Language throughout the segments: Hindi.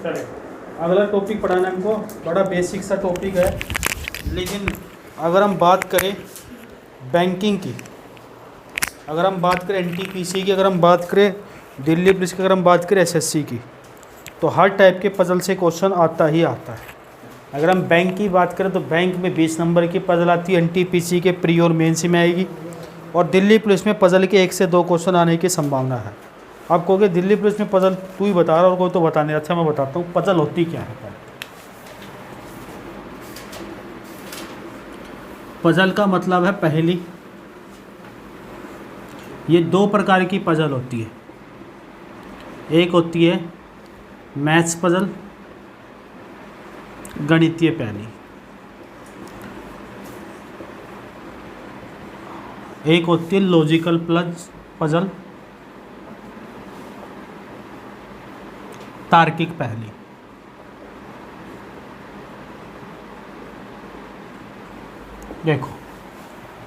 चले, अगला टॉपिक पढ़ाना हमको, बड़ा बेसिक सा टॉपिक है, लेकिन अगर हम बात करें बैंकिंग की, अगर हम बात करें एनटीपीसी की, अगर हम बात करें दिल्ली पुलिस की, अगर हम बात करें एसएससी की, तो हर टाइप के पजल से क्वेश्चन आता ही आता है। अगर हम बैंक की बात करें तो बैंक में 20 नंबर की पजल आती है, एनटीपीसी के प्री और मेंस में आएगी, और दिल्ली पुलिस में पजल के 1 से 2 क्वेश्चन आने की संभावना है। आप कहोगे दिल्ली पुलिस में पजल तू ही बता रहा और कोई तो बता नहीं। अच्छा मैं बताता हूँ पजल होती क्या है। पजल का मतलब है पहेली। ये 2 प्रकार की पजल होती है, एक होती है मैथ्स पजल, गणितीय पहेली, एक होती है लॉजिकल पजल, तार्किक पहेली। देखो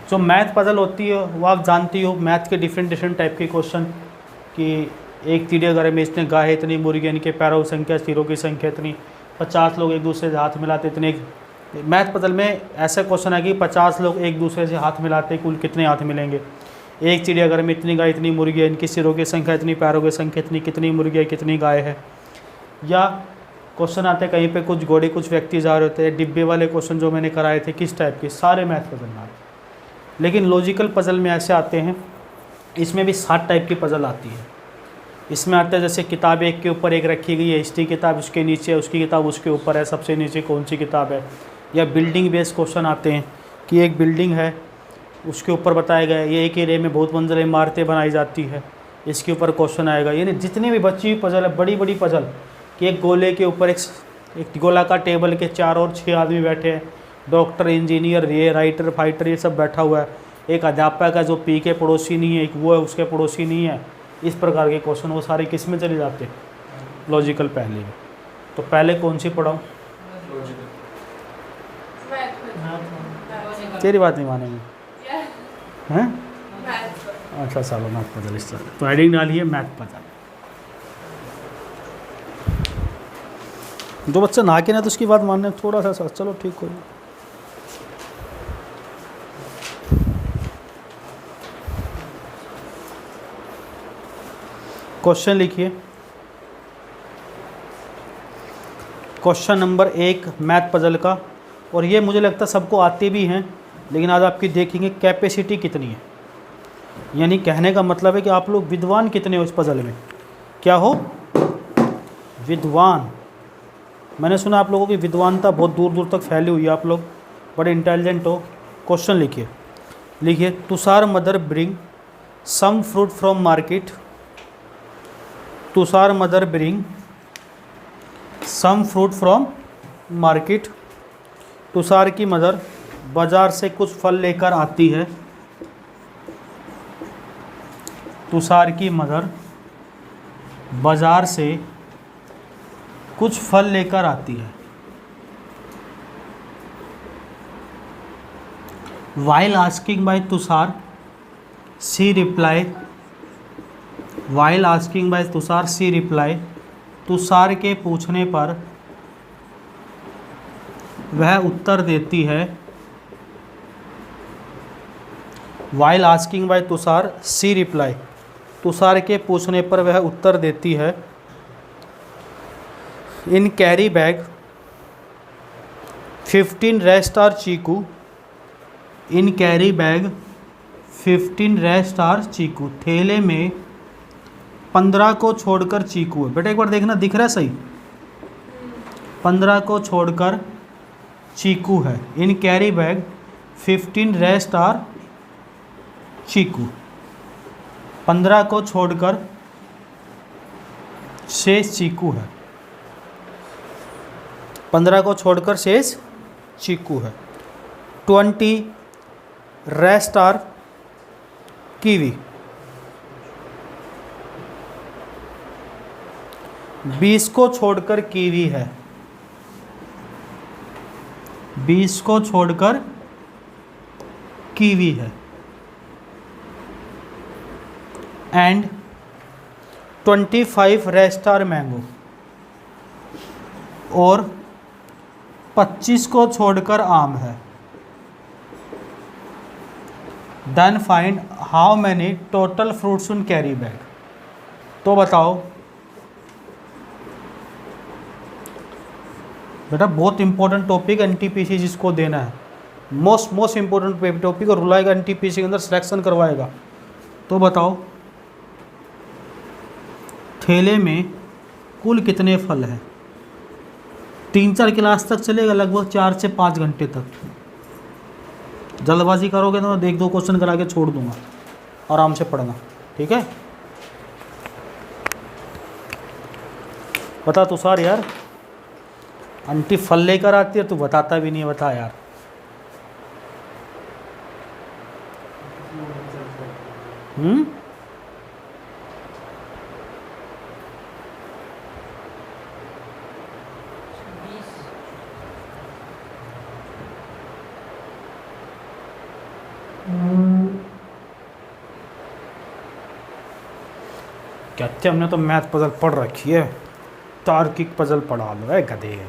जो मैथ पजल होती है वो आप जानती हो, मैथ के डिफरेंट टाइप के क्वेश्चन कि एक चिड़ियाघर में इसने गाय इतनी, मुर्गी, इनके पैरों की संख्या, सिरों की संख्या इतनी, 50 लोग एक दूसरे से हाथ मिलाते इतने। मैथ पजल में ऐसा क्वेश्चन है कि 50 लोग एक दूसरे से हाथ मिलाते कुल कितने हाथ मिलेंगे। एक चिड़ियाघर में इतनी गाय, इतनी मुर्गी है, इनकी सिरों की संख्या इतनी, पैरों की संख्या इतनी, कितनी मुर्गी है, कितनी गाय है। या क्वेश्चन आते हैं कहीं पे कुछ घोड़े कुछ व्यक्ति जा रहे होते हैं, डिब्बे वाले क्वेश्चन जो मैंने कराए थे किस टाइप के, सारे मैथ पजल में आते। लेकिन लॉजिकल पजल में ऐसे आते हैं, इसमें भी 7 टाइप की पजल आती है। इसमें आता है जैसे किताब एक के ऊपर एक रखी गई है, इसकी किताब उसके नीचे है, उसकी किताब उसके ऊपर है, सबसे नीचे कौन सी किताब है। या बिल्डिंग बेस्ड क्वेश्चन आते हैं कि एक बिल्डिंग है, उसके ऊपर बताया गया है ये एक एरिया में बहुत मंजिला इमारतें बनाई जाती है, इसके ऊपर क्वेश्चन आएगा। यानी जितनी भी बची हुई पजल है, बड़ी बड़ी पजल कि एक गोले के ऊपर एक गोलाकार टेबल के 4 और 6 आदमी बैठे हैं, डॉक्टर, इंजीनियर, ये राइटर, फाइटर, ये सब बैठा हुआ है। एक अध्यापक है जो पी के पड़ोसी नहीं है, एक वो है उसके पड़ोसी नहीं है। इस प्रकार के क्वेश्चन वो सारे किस में चले जाते हैं, लॉजिकल पहले में। तो पहले कौन सी पढ़ाऊँ? तेरी बात नहीं मानेंगे हैं? अच्छा चलो मैथ पजल इस तरह तो हेडिंग डालिए मैथ पजल। जो बच्चा नहा के ना तो उसकी बात मानने थोड़ा सा चलो ठीक हो। क्वेश्चन लिखिए, क्वेश्चन नंबर 1 मैथ पजल का। और ये मुझे लगता है सबको आते भी हैं, लेकिन आज आपकी देखेंगे कैपेसिटी कितनी है। यानी कहने का मतलब है कि आप लोग विद्वान कितने हो इस पजल में। क्या हो? विद्वान। मैंने सुना आप लोगों की विद्वानता बहुत दूर दूर तक फैली हुई है, आप लोग बड़े इंटेलिजेंट हो। क्वेश्चन लिखिए Tushar mother bring some fruit from market. Tushar mother bring some fruit from market. Tushar की मदर बाजार से कुछ फल लेकर आती है। तुषार की मदर बाजार से कुछ फल लेकर आती है। While asking by Tushar C reply, while asking by Tushar C reply, Tushar के पूछने पर वह उत्तर देती है। While asking by Tushar C reply, Tushar के पूछने पर वह उत्तर देती है। In carry bag 15 rest are chikoo. In carry bag 15 rest are chikoo. थैले में 15 को छोड़कर चीकू है। बेटा एक बार देखना, दिख रहा है सही? 15 को छोड़कर चीकू है। In carry bag 15 rest are चीकू। 15 को छोड़कर शेष चीकू है। 15 को छोड़कर शेष चीकू है। 20 रेस्ट आर कीवी। 20 को छोड़कर कीवी है। 20 को छोड़कर कीवी है। And 25 rest are mango. और 25 को छोड़कर आम है। Then find how many total fruits in carry bag. तो बताओ बेटा, बहुत इंपॉर्टेंट टॉपिक एनटीपीसी जिसको देना है, मोस्ट इंपॉर्टेंट टॉपिक, और रुलाएगा एनटीपीसी के अंदर, सिलेक्शन करवाएगा। तो बताओ ठेले में कुल कितने फल हैं? 3-4 क्लास तक चलेगा, लगभग 4 से 5 घंटे तक। जल्दबाजी करोगे तो मैं 1-2 क्वेश्चन करा के छोड़ दूंगा, आराम से पढ़ना, ठीक है। बता तुषार यार, आंटी फल लेकर आती है, तू बताता भी नहीं है, बता यार। कहते हमने तो मैथ पजल पढ़ रखी है, तार्किक पजल पढ़ा लो है गधे।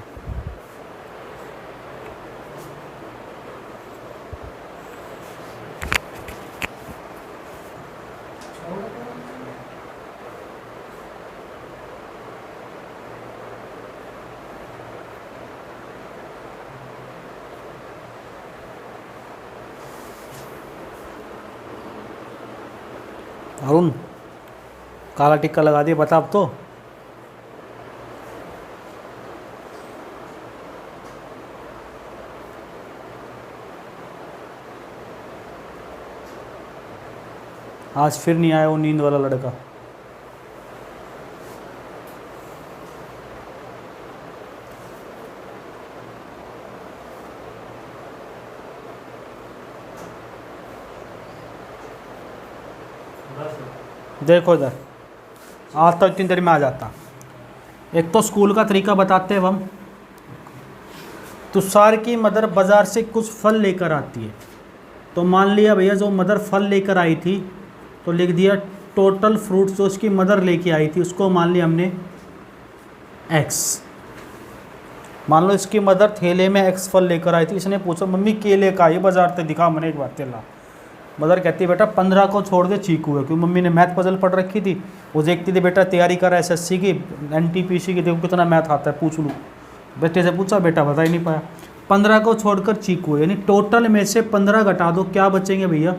अरुण काला टिक्का लगा दिया, बता अब तो। आज फिर नहीं आया वो नींद वाला लड़का। देखो इधर, आज तो इतनी देर में आ जाता। एक तो स्कूल का तरीका बताते हैं हम। तुषार की मदर बाज़ार से कुछ फल लेकर आती है, तो मान लिया भैया जो मदर फल लेकर आई थी, तो लिख दिया टोटल फ्रूट्स जो उसकी मदर लेके आई थी उसको मान लिया हमने एक्स। मान लो इसकी मदर थैले में एक्स फल लेकर आई थी, इसने पूछा मम्मी केले का ये बाजार से दिखा मैंने एक बार तेला। मदर कहती है बेटा 15 को छोड़ दे चीकू है, क्योंकि मम्मी ने मैथ पजल पढ़ रखी थी। वो देखती थी बेटा तैयारी कर एसएससी की, एनटीपीसी की, देखो कितना मैथ आता है, पूछ लूँ। बेटे से पूछा, बेटा बता ही नहीं पाया। 15 को छोड़कर चीकू है, यानी टोटल में से 15 घटा दो, क्या बचेंगे भैया?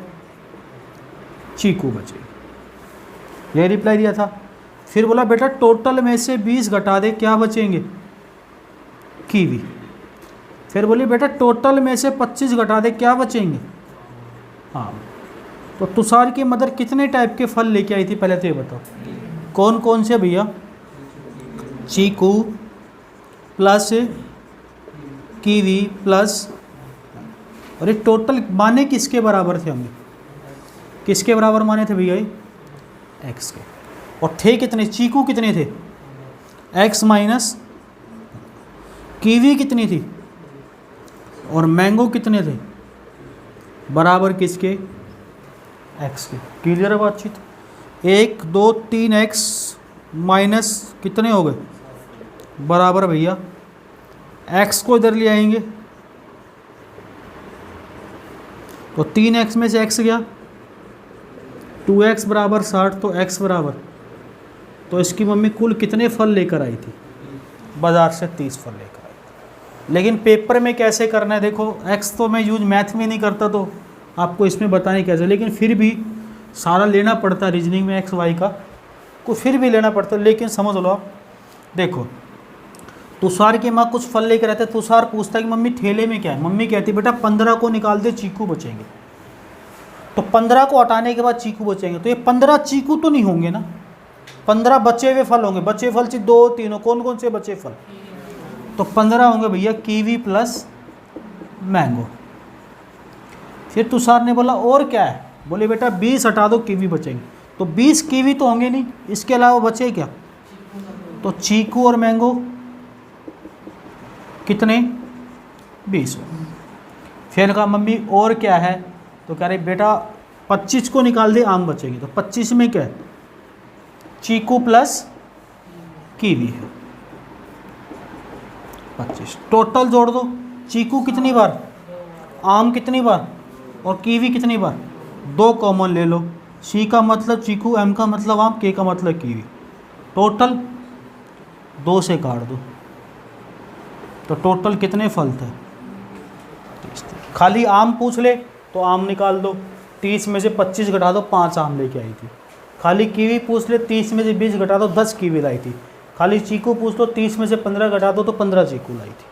चीकू बचेंगे। ये रिप्लाई दिया था। फिर बोला बेटा टोटल में से 20 घटा दे, क्या बचेंगे? कीवी। फिर बोली बेटा टोटल में से 25 घटा दे, क्या बचेंगे? हाँ। तो तुषार की मदर कितने टाइप के फल लेके आई थी पहले तो ये बताओ। कौन कौन से भैया? चीकू प्लस कीवी प्लस, और ये टोटल माने किसके बराबर थे? हमने किसके बराबर माने थे भैया? एक्स के। और थे कितने? चीकू कितने थे? X minus. कीवी कितनी थी? और मैंगो कितने थे? बराबर किसके? एक्स के। क्लियर है बातचीत? 1 2 3 एक्स माइनस कितने हो गए? बराबर भैया एक्स को इधर ले आएंगे तो 3x में से x गया, 2x बराबर 60, तो x बराबर, तो इसकी मम्मी कुल कितने फल लेकर आई थी? बाज़ार से 30 फल लेकर आई थी। लेकिन पेपर में कैसे करना है देखो, x तो मैं यूज मैथ में नहीं करता तो आपको इसमें बताएं कैसे, लेकिन फिर भी सारा लेना पड़ता है रीजनिंग में, एक्स वाई का को फिर भी लेना पड़ता है। लेकिन समझ लो आप, देखो तुषार की माँ कुछ फल लेकर आते, तुषार पूछता है कि मम्मी ठेले में क्या है? मम्मी कहती बेटा 15 को निकाल दे, चीकू बचेंगे। तो 15 को हटाने के बाद चीकू बचेंगे, तो ये 15 चीकू तो नहीं होंगे ना, 15 बचे हुए फल होंगे। बचे फल से 2 3 कौन कौन से बचे फल? तो 15 होंगे भैया कीवी प्लस मैंगो। फिर तुषार ने बोला और क्या है? बोले बेटा 20 हटा दो, कीवी बचेंगे। तो 20 कीवी तो होंगे नहीं, इसके अलावा बचे क्या? तो चीकू और मैंगो कितने? 20। फिर कहा मम्मी और क्या है? तो कह रही बेटा 25 को निकाल दे, आम बचेंगे। तो 25 में क्या है? चीकू प्लस कीवी है। 25। टोटल जोड़ दो, चीकू कितनी बार, आम कितनी बार और कीवी कितनी बार, 2 कॉमन ले लो। सी का मतलब चीकू, एम का मतलब आम, के का मतलब कीवी। टोटल 2 से काट दो तो टोटल कितने फल थे, 30 थे। खाली आम पूछ ले तो आम निकाल दो, 30 में से 25 घटा दो, 5 आम लेके आई थी। खाली कीवी पूछ ले, 30 में से 20 घटा दो, 10 कीवी लाई थी। खाली चीकू पूछ लो, 30 में से 15 घटा दो तो 15 चीकू लाई थी।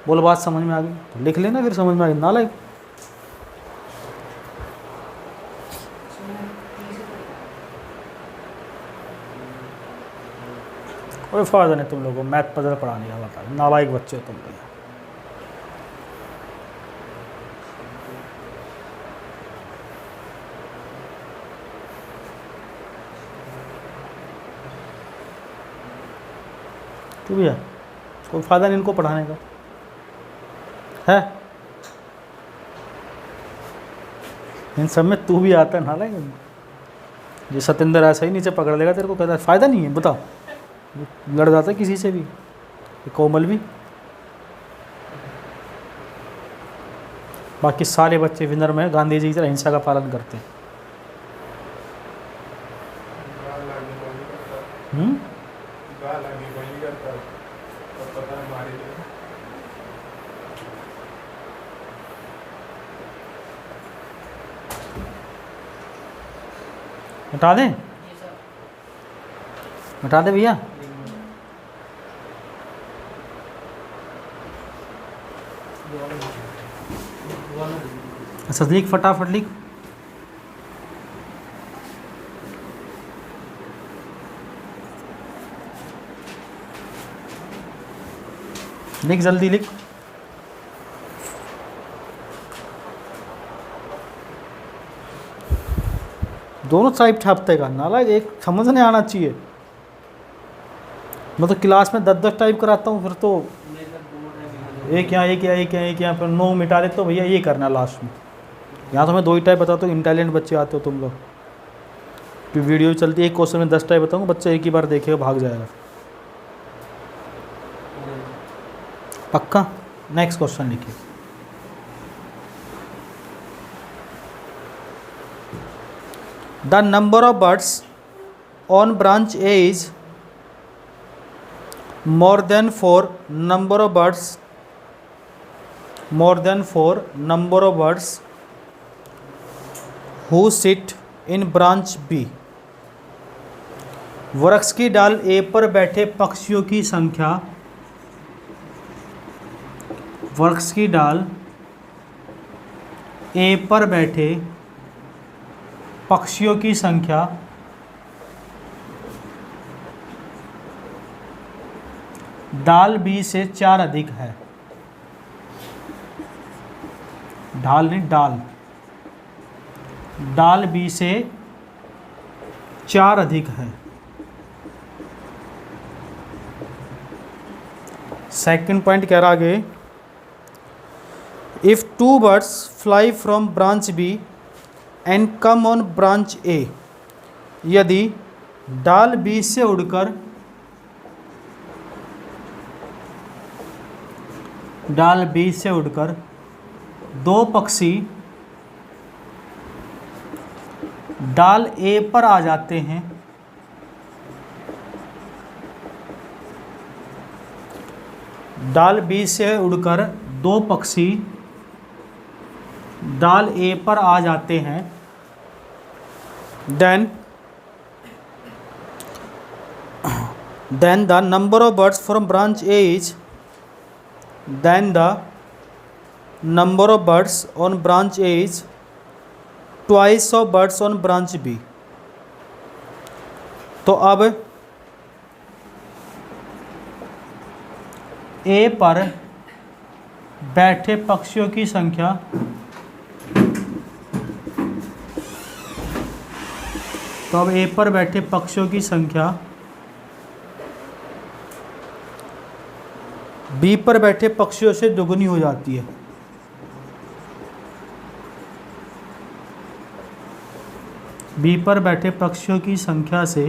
बोलो बात समझ में आ गई तो लिख लेना, फिर समझ में आ गई ना लाई। कोई फायदा नहीं तुम लोगों को मैथ पजल पढ़ाने का, बता नालायक बच्चे हो तुम लोग। तू भी है, कोई फायदा नहीं इनको पढ़ाने का है। इन सब में तू भी आता है नालायक। ये सतेंद्र ऐसा ही नीचे पकड़ लेगा तेरे को, कहता है फायदा नहीं है, बताओ। लड़ जाता है किसी से भी, कोमल भी। बाकी सारे बच्चे विनर में गांधी जी की तरह अहिंसा का पालन करते हैं। हटा दें, हटा दे भैया। अच्छा लिख, फटाफट लिख। लिख जल्दी लिख। दोनों टाइप छापते का नालायक, एक समझने आना चाहिए। मैं तो क्लास में 10-10 टाइप कराता हूँ, फिर तो एक यहाँ एक यहाँ एक यहाँ एक यहाँ पर 9 मिटा देते तो भैया ये करना लास्ट में। यहाँ तो मैं 2 ही टाइप बताता हूँ। इंटेलिजेंट बच्चे आते हो तुम लोग, कि वीडियो चलती है, एक क्वेश्चन में 10 टाइप बताऊँगा, बच्चा एक ही बार देखेगा भाग जाएगा। पक्का। नेक्स्ट क्वेश्चन लिखिए। The number of birds on branch A is more than 4 number of birds, more than 4 number of birds who sit in branch B। वृक्ष की डाल ए पर बैठे पक्षियों की संख्या, वृक्ष की डाल ए पर बैठे पक्षियों की संख्या डाल बी से 4 अधिक है। ढाल नहीं, डाल, डाल बी से 4 अधिक है। सेकंड पॉइंट कह रहा आगे, if 2 birds fly from branch B and come on branch A, यदि डाल बी से उड़कर डाल बी से उड़कर 2 पक्षी डाल ए पर आ जाते हैं, डाल बी से उड़कर 2 पक्षी डाल ए पर आ जाते हैं, then the number of birds from branch A is, then the number of birds on branch A is twice of birds on branch B। तो अब ए पर बैठे पक्षियों की संख्या बी पर बैठे पक्षियों से दुगनी हो जाती है। बी पर बैठे पक्षियों की संख्या से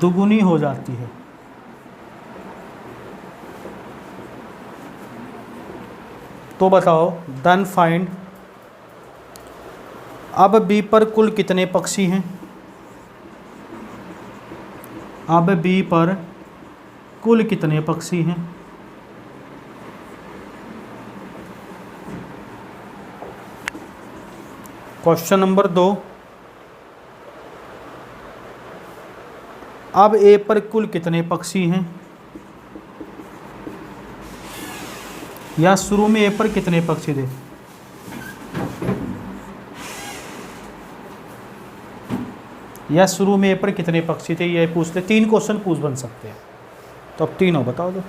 दुगुनी हो जाती है। तो बताओ, देन फाइंड, अब बी पर कुल कितने पक्षी हैं? अब बी पर कुल कितने पक्षी हैं? क्वेश्चन नंबर 2, अब ए पर कुल कितने पक्षी हैं? या शुरू में ए पर कितने पक्षी थे? या शुरू में ए पर कितने पक्षी थे, ये पूछते। 3 क्वेश्चन पूछ बन सकते हैं, तो अब तीनों बताओ दो।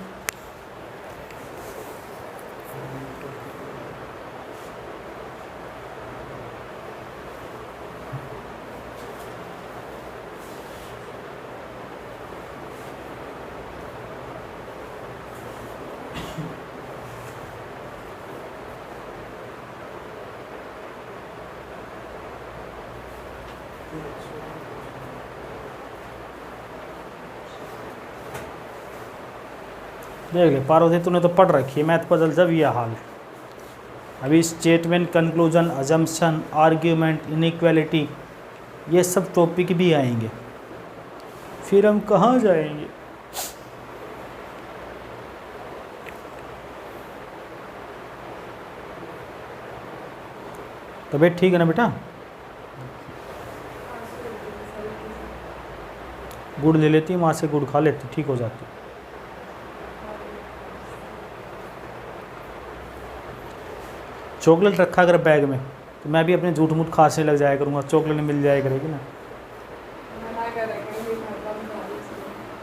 देख ले पार्वती, तूने तो पढ़ रखी है मैथ पजल, जब यह हाल है। अभी statement, conclusion, assumption, argument, inequality, ये सब टॉपिक भी आएंगे, फिर हम कहाँ जाएंगे? तबीयत ठीक है ना बेटा? गुड़ ले लेती, वहाँ से गुड़ खा लेती, ठीक हो जाती। चॉकलेट रखा अगर बैग में, तो मैं भी अपने झूठ मूठ खांसने लग जाया करूँगा, चॉकलेट मिल जाया करेगी ना।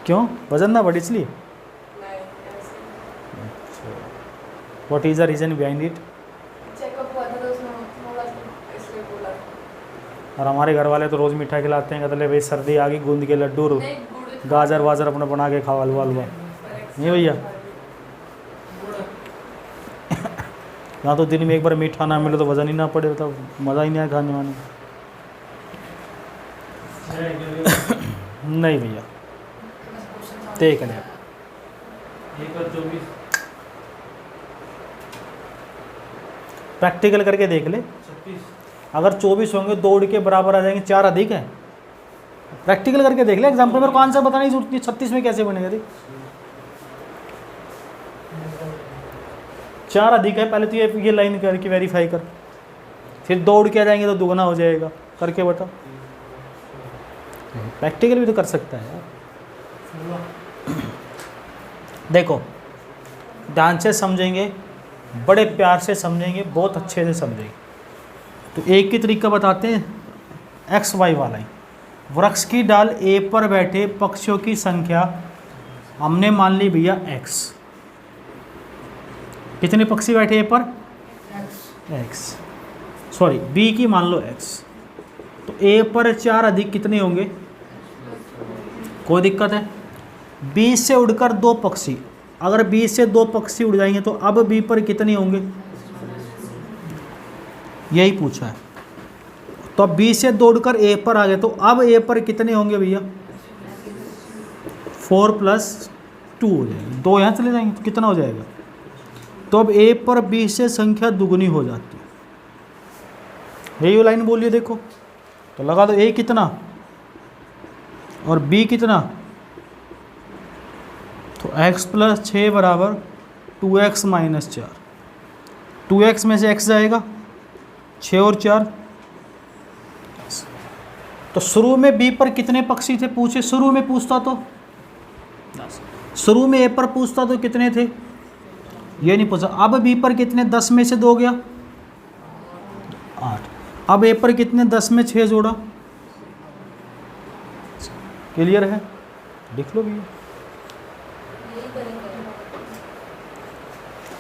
क्यों? वजन ना बढ़े इसलिए? What is the reason behind it? और हमारे घर वाले तो रोज़ मीठा खिलाते हैं, कहते भाई सर्दी आ गई, गूंद के लड्डू, गाजर वाजर अपना बना के खाओ, हलवा हलवा। नहीं भैया, यहाँ तो दिन में एक बार मीठा ना मिले तो वजन ही ना पड़े, तो मज़ा ही नहीं आया खाने वाने। नहीं भैया, देख ले प्रैक्टिकल करके देख ले। अगर 24 होंगे, 2 उड़ के बराबर आ जाएंगे, 4 अधिक है। प्रैक्टिकल करके देख ले, एग्जाम्पल में कौन सा बताने की जरूरत नहीं। 36 में कैसे बनेगा? देख 4 अधिक है, पहले तो ये लाइन करके वेरीफाई कर, फिर 2 उड़ के आ जाएंगे तो दुगना हो जाएगा, करके बता। प्रैक्टिकल भी तो कर सकता है यार। देखो ध्यान से समझेंगे, बड़े प्यार से समझेंगे, बहुत अच्छे से समझेंगे। तो एक ही तरीका बताते हैं, एक्स वाई वाला ही। वृक्ष की डाल ए पर बैठे पक्षियों की संख्या हमने मान ली भैया एक्स। कितने पक्षी बैठे ए पर? एक्स। सॉरी, बी की मान लो एक्स। तो ए पर 4 अधिक कितने होंगे? कोई दिक्कत है? बी से उड़कर 2 पक्षी, अगर बी से 2 पक्षी उड़ जाएंगे तो अब बी पर कितने होंगे? यही पूछा है। तो अब बी से 2 उड़कर ए पर आ गए, तो अब ए पर कितने होंगे भैया? 4 + 2 हो जाएंगे, 2 यहाँ चले जाएंगे तो कितना हो जाएगा? तो अब ए पर बी से संख्या दुगनी हो जाती है। यही लाइन बोलिए, देखो तो लगा दो, ए कितना और बी कितना? तो x + 6 = 2x - 4। 2x में से x जाएगा, 6 और 4। तो शुरू में बी पर कितने पक्षी थे पूछे? शुरू में पूछता तो, शुरू में ए पर पूछता तो कितने थे? ये नहीं पूछा। अब बी पर कितने? 10 में से 2 गया 8। अब ए पर कितने? 10 में 6 जोड़ा। क्लियर है? लिख लो भैया।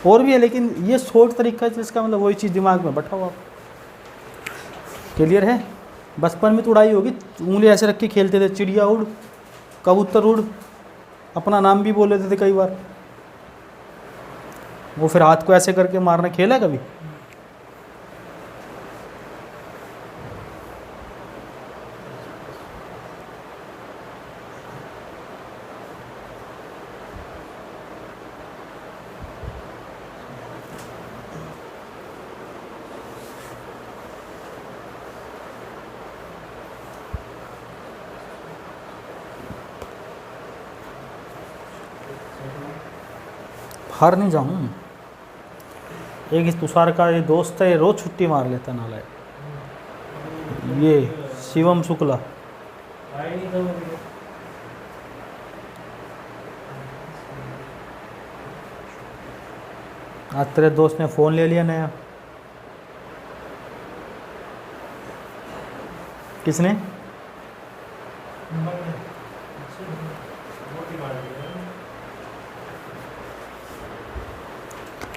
और भी है, लेकिन ये शॉर्ट तरीका है जिसका मतलब वही चीज़ दिमाग में बैठा हुआ। क्लियर है? बचपन में तो उड़ाई होगी, उंगली ऐसे रख के खेलते थे, चिड़िया उड़, कबूतर उड़, अपना नाम भी बोल लेते थे कई बार। वो फिर हाथ को ऐसे करके मारना, खेला है कभी? हार नहीं जाऊँ। एक इस तुषार का ये दोस्त है, ये रोज़ छुट्टी मार लेता नालायक, ये शिवम शुक्ला। आज तेरे दोस्त ने फ़ोन ले लिया नया। किसने?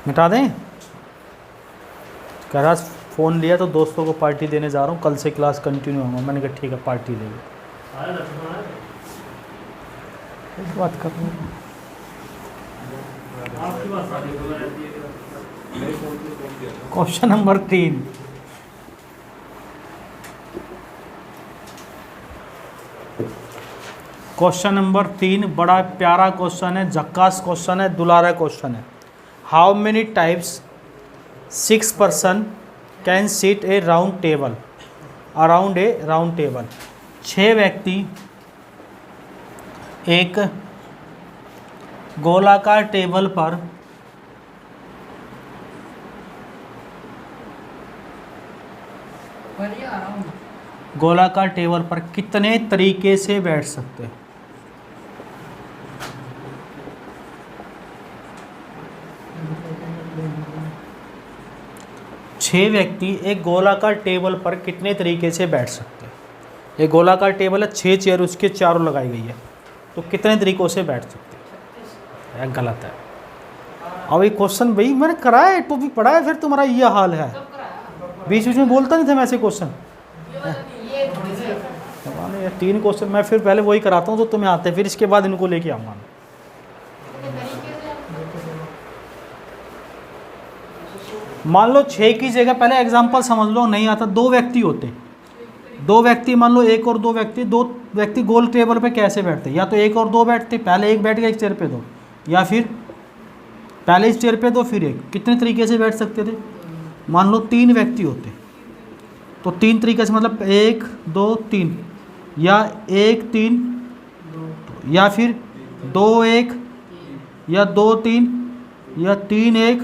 मिटा दें? कह रहा फ़ोन लिया तो दोस्तों को पार्टी देने जा रहा हूँ, कल से क्लास कंटिन्यू होगा। मैंने कहा ठीक है पार्टी देंगे। बात कर रहा हूँ। Question number 3। क्वेश्चन नंबर 3 बड़ा प्यारा क्वेश्चन है, झक्कास क्वेश्चन है, दुलारा क्वेश्चन है। How many types 6 person can sit A round table around A round table. 6 व्यक्ति एक गोलाकार टेबल पर गोलाकार टेबल पर कितने तरीके से बैठ सकते हैं? छह व्यक्ति एक गोलाकार टेबल पर कितने तरीके से बैठ सकते हैं? एक गोलाकार टेबल है, 6 चेयर उसके चारों लगाई गई है, तो कितने तरीकों से बैठ सकते हैं? यह गलत है। अब ये क्वेश्चन भाई मैंने कराया है, तो भी पढ़ा है, फिर तुम्हारा यह हाल है। बीच बीच में बोलता नहीं था मैं ऐसे क्वेश्चन। 3 क्वेश्चन मैं फिर पहले वही कराता हूँ जो तुम्हें आते हैं, फिर इसके बाद इनको लेके आऊँगा। मान लो 6 की जगह, पहले एग्जांपल समझ लो, नहीं आता, 2 व्यक्ति होते, 2 व्यक्ति, मान लो एक और 2 व्यक्ति, 2 व्यक्ति गोल टेबल पे कैसे बैठते? या तो एक और 2 बैठते, पहले एक बैठ गया एक चेयर पे 2, या फिर पहले इस चेयर पे 2 फिर एक। कितने तरीके से बैठ सकते थे? मान लो 3 व्यक्ति होते तो 3 तरीके से, मतलब 1 2 3, या 1 3, या फिर 2 1, या 2 3, या 3 1,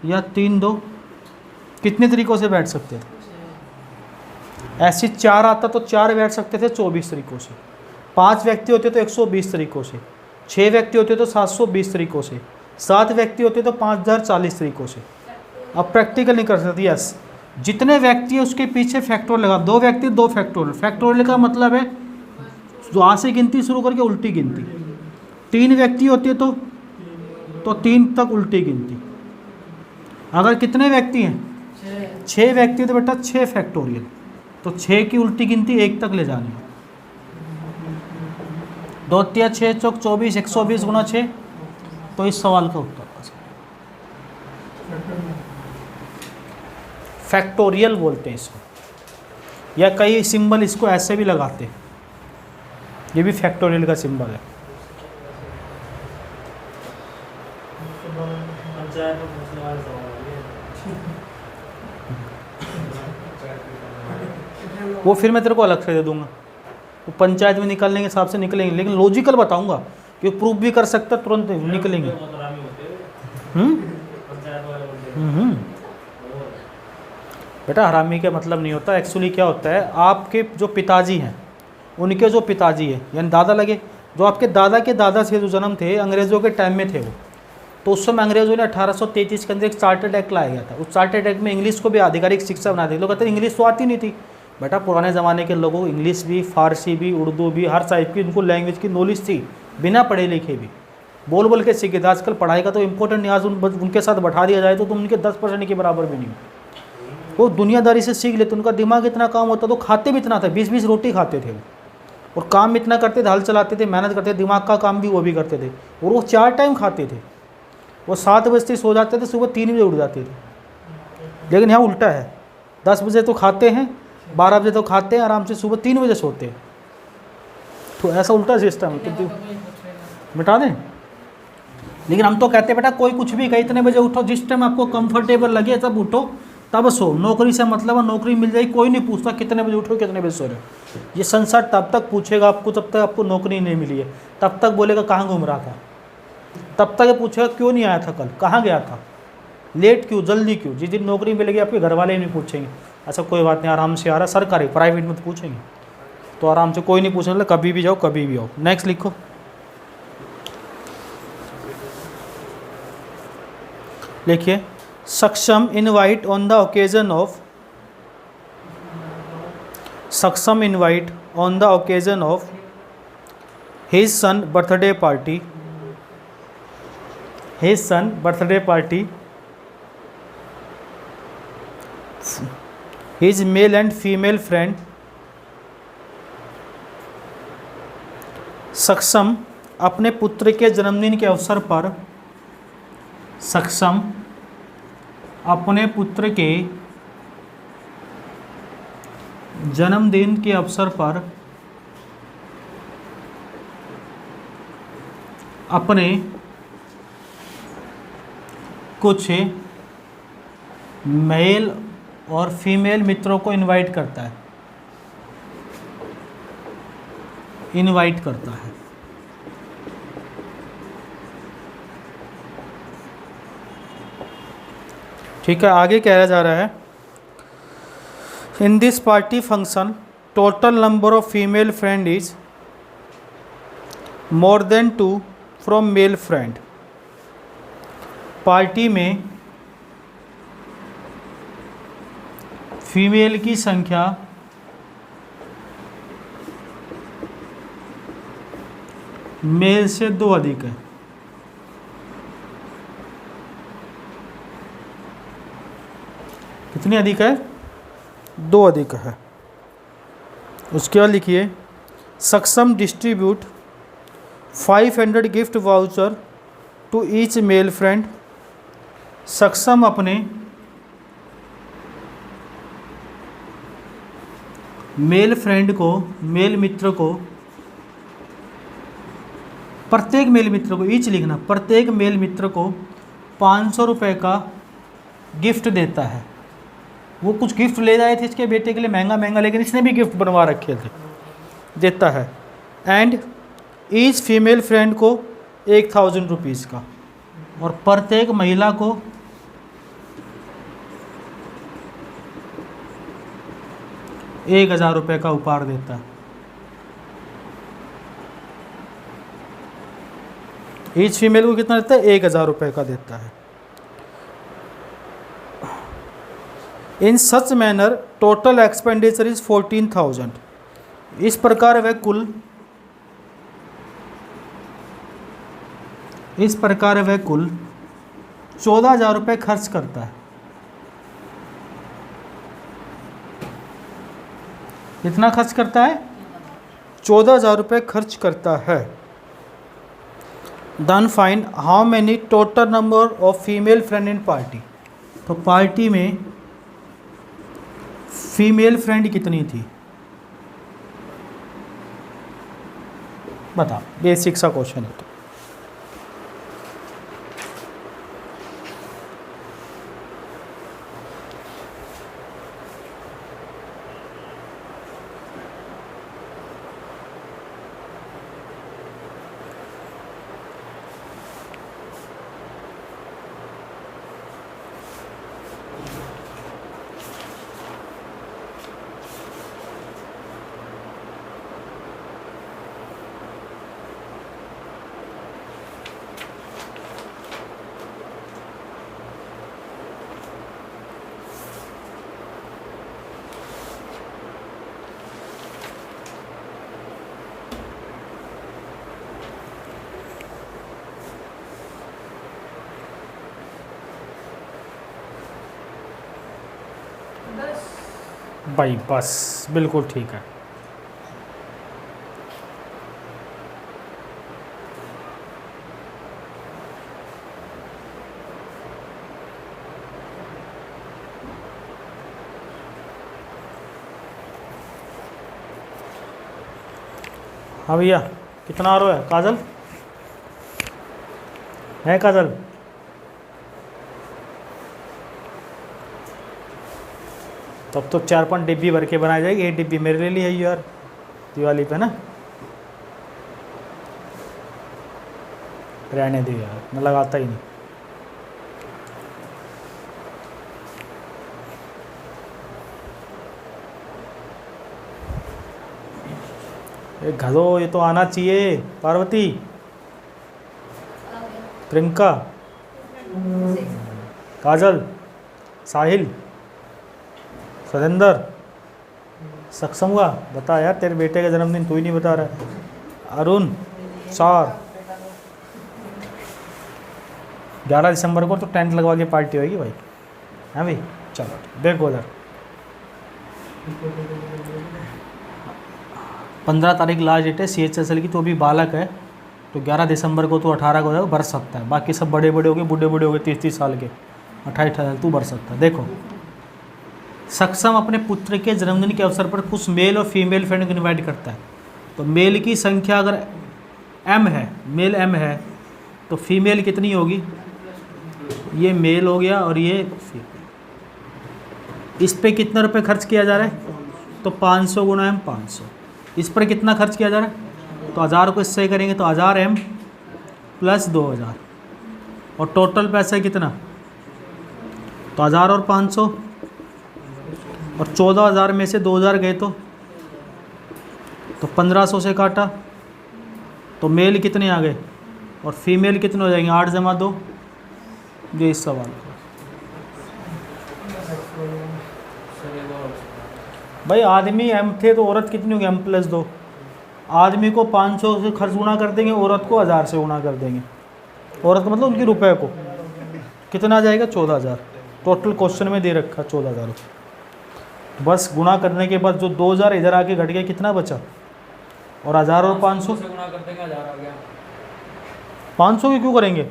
या 3 2। कितने तरीकों से बैठ सकते थे? ऐसे 4 आता तो 4 बैठ सकते थे 24 तरीकों से। 5 व्यक्ति होते तो 120 तरीकों से। 6 व्यक्ति होते तो 720 तरीकों से। 7 व्यक्ति होते तो 5040 तरीकों से। अब प्रैक्टिकल नहीं कर सकते। यस, जितने व्यक्ति है उसके पीछे फैक्टोरियल लगा। 2 व्यक्ति 2 फैक्टोरियल। फैक्टोरियल का मतलब है वहाँ से गिनती शुरू करके उल्टी गिनती। 3 व्यक्ति होते तो 3 तक उल्टी गिनती। अगर कितने व्यक्ति हैं? 6 व्यक्ति तो बेटा 6 फैक्टोरियल, तो 6 की उल्टी गिनती 1 तक ले जानी है। 2 3 6 चौक 24, 120 गुना 6। तो इस सवाल का उत्तर फैक्टोरियल बोलते हैं इसको, या कई सिंबल इसको ऐसे भी लगाते हैं। ये भी फैक्टोरियल का सिंबल है। वो फिर मैं तेरे को अलग से दे दूंगा। वो पंचायत में निकलने के हिसाब से निकलेंगे, लेकिन लॉजिकल बताऊंगा कि प्रूफ भी कर सकता, तुरंत निकलेंगे। बेटा हरामी का मतलब नहीं होता। एक्चुअली क्या होता है, आपके जो पिताजी हैं, उनके जो पिताजी है यानी दादा लगे, जो आपके दादा के दादा से जो जन्म थे अंग्रेज़ों के टाइम में थे वो, तो उस समय अंग्रेज़ों ने 1833 के अंदर एक चार्टर्ड एक्ट लाया गया था। उस चार्टर्ड एक्ट में इंग्लिश को भी आधिकारिक शिक्षा बना दी। लोग कहते हैं इंग्लिश तो आती नहीं थी। बेटा पुराने ज़माने के लोगों को इंग्लिश भी, फारसी भी, उर्दू भी, हर टाइप की उनको लैंग्वेज की नॉलेज थी, बिना पढ़े लिखे भी बोल बोल के सीखे थे। आजकल पढ़ाई का तो इम्पोर्टेंट नहीं, आज उनके साथ बैठा दिया जाए तो तुम उनके 10% के बराबर भी नहीं हो। वो दुनियादारी से सीख लेते, उनका दिमाग इतना काम होता, तो खाते भी इतना था, 20-20 रोटी खाते थे वो, और काम इतना करते थे, हल चलाते थे, मेहनत करते थे, दिमाग का काम भी वो भी करते थे, और वो 4 टाइम खाते थे। वो 7 बजे से सो जाते थे, सुबह 3 बजे उठ जाते थे। लेकिन यहाँ उल्टा है, 10 बजे तो खाते हैं, 12 बजे तो खाते हैं, आराम से सुबह 3 बजे सोते हैं। तो ऐसा उल्टा सिस्टम है, तो मिटा दें। लेकिन हम तो कहते हैं बेटा कोई कुछ भी कहे, इतने बजे उठो, जिस टाइम आपको कंफर्टेबल लगे तब उठो, तब सो। नौकरी से मतलब है, नौकरी मिल जाएगी, कोई नहीं पूछता कितने बजे उठो कितने बजे सो रहे हो। ये संसार तब तक पूछेगा आपको जब तक आपको नौकरी नहीं मिली है, तब तक बोलेगा कहाँ घूम रहा था, तब तक ये पूछेगा क्यों नहीं आया था कल, कहाँ गया था, लेट क्यों, जल्दी क्यों। जिस दिन नौकरी मिलेगी आपके घर वाले नहीं पूछेंगे, अच्छा कोई बात नहीं आराम से आ रहा, सरकारी प्राइवेट में तो पूछेंगे, तो आराम से कोई नहीं पूछने वाला, कभी भी जाओ कभी भी आओ। नेक्स्ट लिखो, लिखिए Saksham invite on the occasion of, Saksham invite on the occasion of his son birthday party, his son birthday party, his male and female friend, सक्षम अपने पुत्र के जन्मदिन के अवसर पर, सक्षम अपने पुत्र के जन्मदिन के अवसर पर अपने कुछ मेल और फीमेल मित्रों को इनवाइट करता है, इनवाइट करता है। ठीक है, आगे कहा जा रहा है in this party function total number of female friend is more than 2 from male friend. Party में फीमेल की संख्या मेल से 2 अधिक है। कितनी अधिक है? 2 अधिक है। उसके बाद लिखिए Saksham distribute 500 gift voucher to each male friend. Saksham अपने मेल फ्रेंड को, मेल मित्र को, प्रत्येक मेल मित्र को, ईच लिखना, प्रत्येक मेल मित्र को 500 रुपये का गिफ्ट देता है। वो कुछ गिफ्ट ले जाए थे इसके बेटे के लिए महंगा महंगा, लेकिन इसने भी गिफ्ट बनवा रखे थे, देता है। एंड ईच फीमेल फ्रेंड को 1000 रुपीज़ का, और प्रत्येक महिला को 1000 रुपये का उपहार देता है। ईच फीमेल को कितना देता है? 1000 रुपये का देता है। In such manner total expenditure is 14,000। इस प्रकार वह कुल 14,000 रुपये खर्च करता है। कितना खर्च करता है? 14,000 रुपये खर्च करता है। Then find how many total number of female friend in party. तो पार्टी में फीमेल फ्रेंड कितनी थी बता, बेसिक सा क्वेश्चन है। तो भाई बस बिल्कुल ठीक है। हाँ भैया, कितना आ रहा है? काजल है? काजल तब तो 4-5 डिब्बी भर के बनाई जाएगी। 1 डिब्बी मेरे लिए है यार, दिवाली पे ना। रहने दे यार, मैं लगाता ही नहीं। ए गधो, ये तो आना चाहिए। पार्वती, प्रियंका, काजल, साहिल, सतेंद्र, सक्षम हुआ? बता यार, तेरे बेटे का जन्मदिन तू ही नहीं बता रहा है। अरुण, 4, 11 दिसंबर को तो टेंट लगवा के पार्टी होगी भाई। हाँ भाई, चलो देखो उधर। 15 तारीख लास्ट डेट है CHSL की, तो अभी बालक है, तो 11 दिसंबर को तो 18 को भर सकता है। बाकी सब बड़े बड़े हो गए, बूढ़े बूढ़े हो गए, 30-30 साल के, 28 साल तू भर सकता है। देखो, सक्षम अपने पुत्र के जन्मदिन के अवसर पर कुछ मेल और फीमेल फ्रेंड को इन्वाइट करता है। तो मेल की संख्या अगर m है, मेल m है, तो फीमेल कितनी होगी? ये मेल हो गया और ये फीमेल। इस पे कितना रुपए खर्च किया जा रहा है? तो 500 गुना m 500। इस पर कितना खर्च किया जा रहा है? तो 1000 को इससे करेंगे तो 1000 m प्लस 2000, और टोटल पैसा कितना? तो 1000 और 500, और 14,000 में से 2000 गए तो 1500 से काटा, तो मेल कितने आ गए और फीमेल कितने हो जाएंगे? 8 जमा 2। ये इस सवाल भाई, आदमी m थे तो औरत कितनी होगी? m plus 2। आदमी को 500 से खर्च गुना कर देंगे, औरत को 1000 से गुना कर देंगे। औरत का मतलब उनके रुपए को कितना आ जाएगा? 14,000। टोटल क्वेश्चन में दे रखा 14,000। बस गुना करने के बाद जो 2000 इधर आके घट गया, कितना बचा? और 1000 और 500 से गुना कर देंगे, 1000 आ गया। 500 की क्यों करेंगे?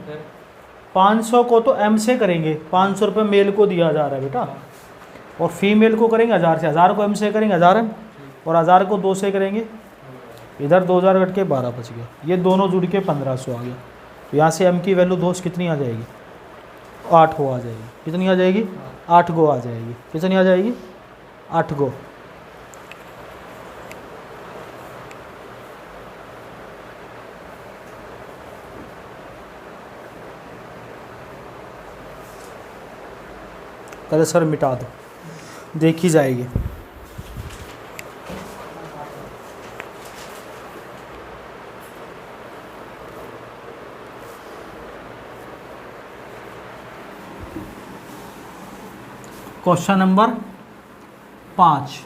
500 को तो m से करेंगे, 500 रुपये मेल को दिया जा रहा है बेटा, और फीमेल को करेंगे 1000 से। 1000 को m से करेंगे 1000 m, और 1000 को 2 से करेंगे, इधर 2000 घट के 12 बच गया। ये दोनों जुड़ के 1500 आ गया। तो यहाँ से m की वैल्यू दोस्त कितनी आ जाएगी? 8 गो आ जाएगी। कितनी आ जाएगी? 8 गो आ जाएगी। कितनी आ जाएगी? 8 गो। कहते सर मिटा दो, देखी जाएगी। Question number 5।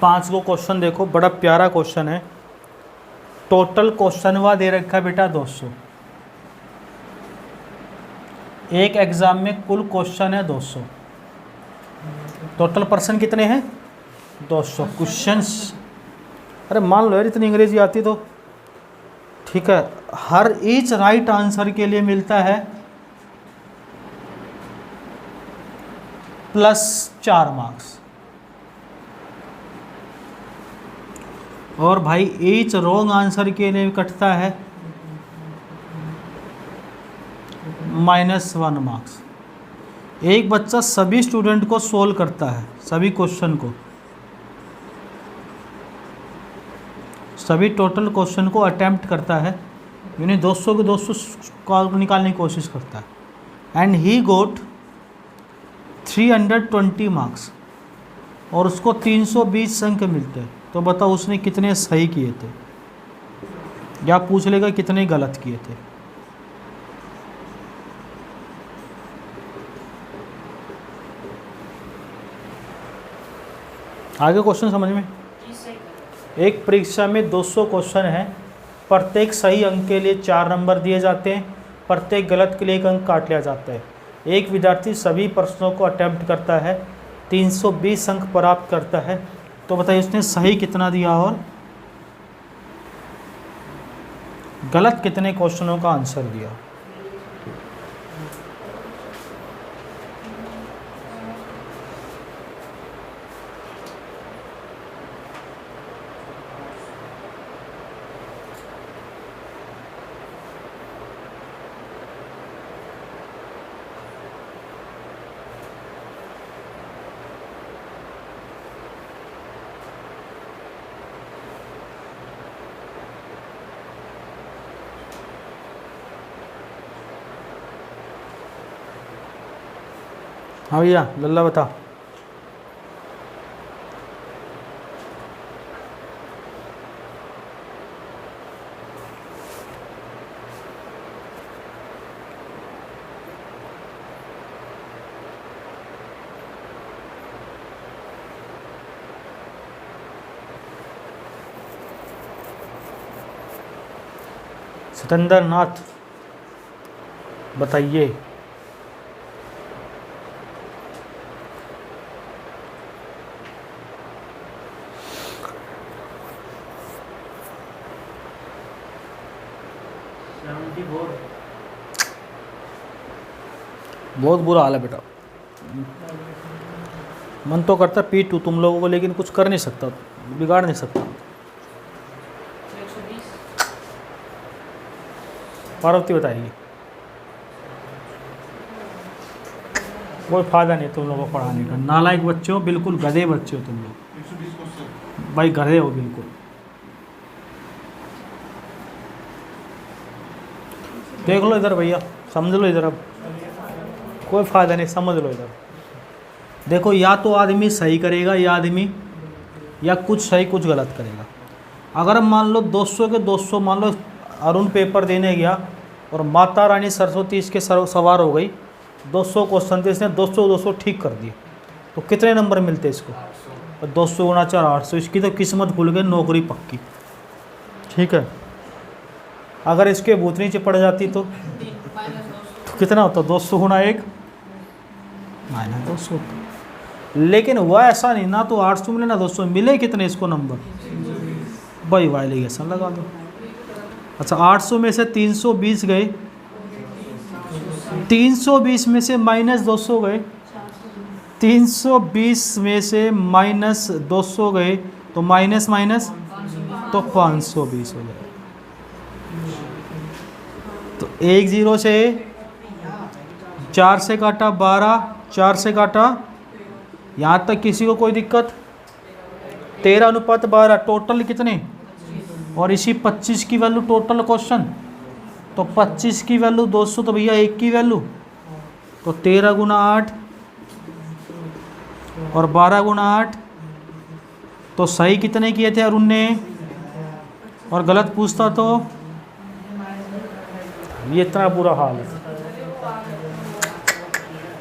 पाँच को क्वेश्चन देखो, बड़ा प्यारा क्वेश्चन है। टोटल क्वेश्चन हुआ दे रखा है बेटा 200। एक एग्जाम में कुल क्वेश्चन है 200। टोटल पर्सन कितने हैं? 200 क्वेश्चंस। अरे मान लो यार, इतनी अंग्रेजी आती तो ठीक है। हर ईच राइट आंसर के लिए मिलता है +4 मार्क्स, और भाई ईच रॉन्ग आंसर के लिए कटता है -1 मार्क्स। एक बच्चा सभी स्टूडेंट को सोल्व करता है, सभी क्वेश्चन को, सभी टोटल क्वेश्चन को अटेम्प्ट करता है, यानी 200 के 200 निकालने की कोशिश करता है। एंड ही गोट 320 मार्क्स, और उसको 320 अंक मिलते हैं। तो बताओ उसने कितने सही किए थे, या पूछ लेगा कितने गलत किए थे। आगे क्वेश्चन समझ में? एक परीक्षा में 200 क्वेश्चन है, प्रत्येक सही अंक के लिए 4 नंबर दिए जाते हैं, प्रत्येक गलत के लिए 1 अंक काट लिया जाता है। एक विद्यार्थी सभी प्रश्नों को अटेम्प्ट करता है, 320 अंक प्राप्त करता है। तो बताइए उसने सही कितना दिया और गलत कितने क्वेश्चनों का आंसर दिया। हाँ भैया लल्ला बता। सतेंद्र नाथ बताइए। बहुत बुरा हाल है बेटा, मन तो करता पीटूं तुम लोगों को, लेकिन कुछ कर नहीं सकता, बिगाड़ नहीं सकता। पार्वती बताएगी। कोई फायदा नहीं तुम लोगों को पढ़ाने का, नालायक बच्चे हो, बिल्कुल गधे बच्चे हो तुम लोग, भाई गधे हो बिल्कुल। देख लो इधर भैया, समझ लो इधर, अब कोई फायदा नहीं, समझ लो इधर। देखो या तो आदमी सही करेगा या आदमी, या कुछ सही कुछ गलत करेगा। अगर मान लो 200 के 200, मान लो अरुण पेपर देने गया और माता रानी सरस्वती इसके सवार हो गई, 200 क्वेश्चन थे, इसने 200 ठीक कर दिए, तो कितने नंबर मिलते इसको? 200 गुणा 4 800, इसकी तो किस्मत खुल गई, नौकरी पक्की। ठीक है, अगर इसके भूतनी चिपड़ जाती तो कितना होता? 200 गुणा 1 -200। लेकिन वह ऐसा नहीं, ना तो 800 मिले ना 200 मिले, कितने इसको नंबर? भाई वाइलिगेशन लगा दो। अच्छा 800 में से 320 गए, 320 में से -200 गए, 320 में से -200 गए, तो माइनस तो 520 हो गए। तो 1 0 से 4 से काटा 12, 4 से काटा, यहाँ तक किसी को कोई दिक्कत? 13:12 टोटल कितने? और इसी 25 की वैल्यू टोटल क्वेश्चन, तो 25 की वैल्यू 200, तो भैया 1 की वैल्यू, तो 13 गुना 8 और 12 गुना 8, तो सही कितने किए थे अरुण ने? और गलत पूछता तो ये इतना बुरा हाल है।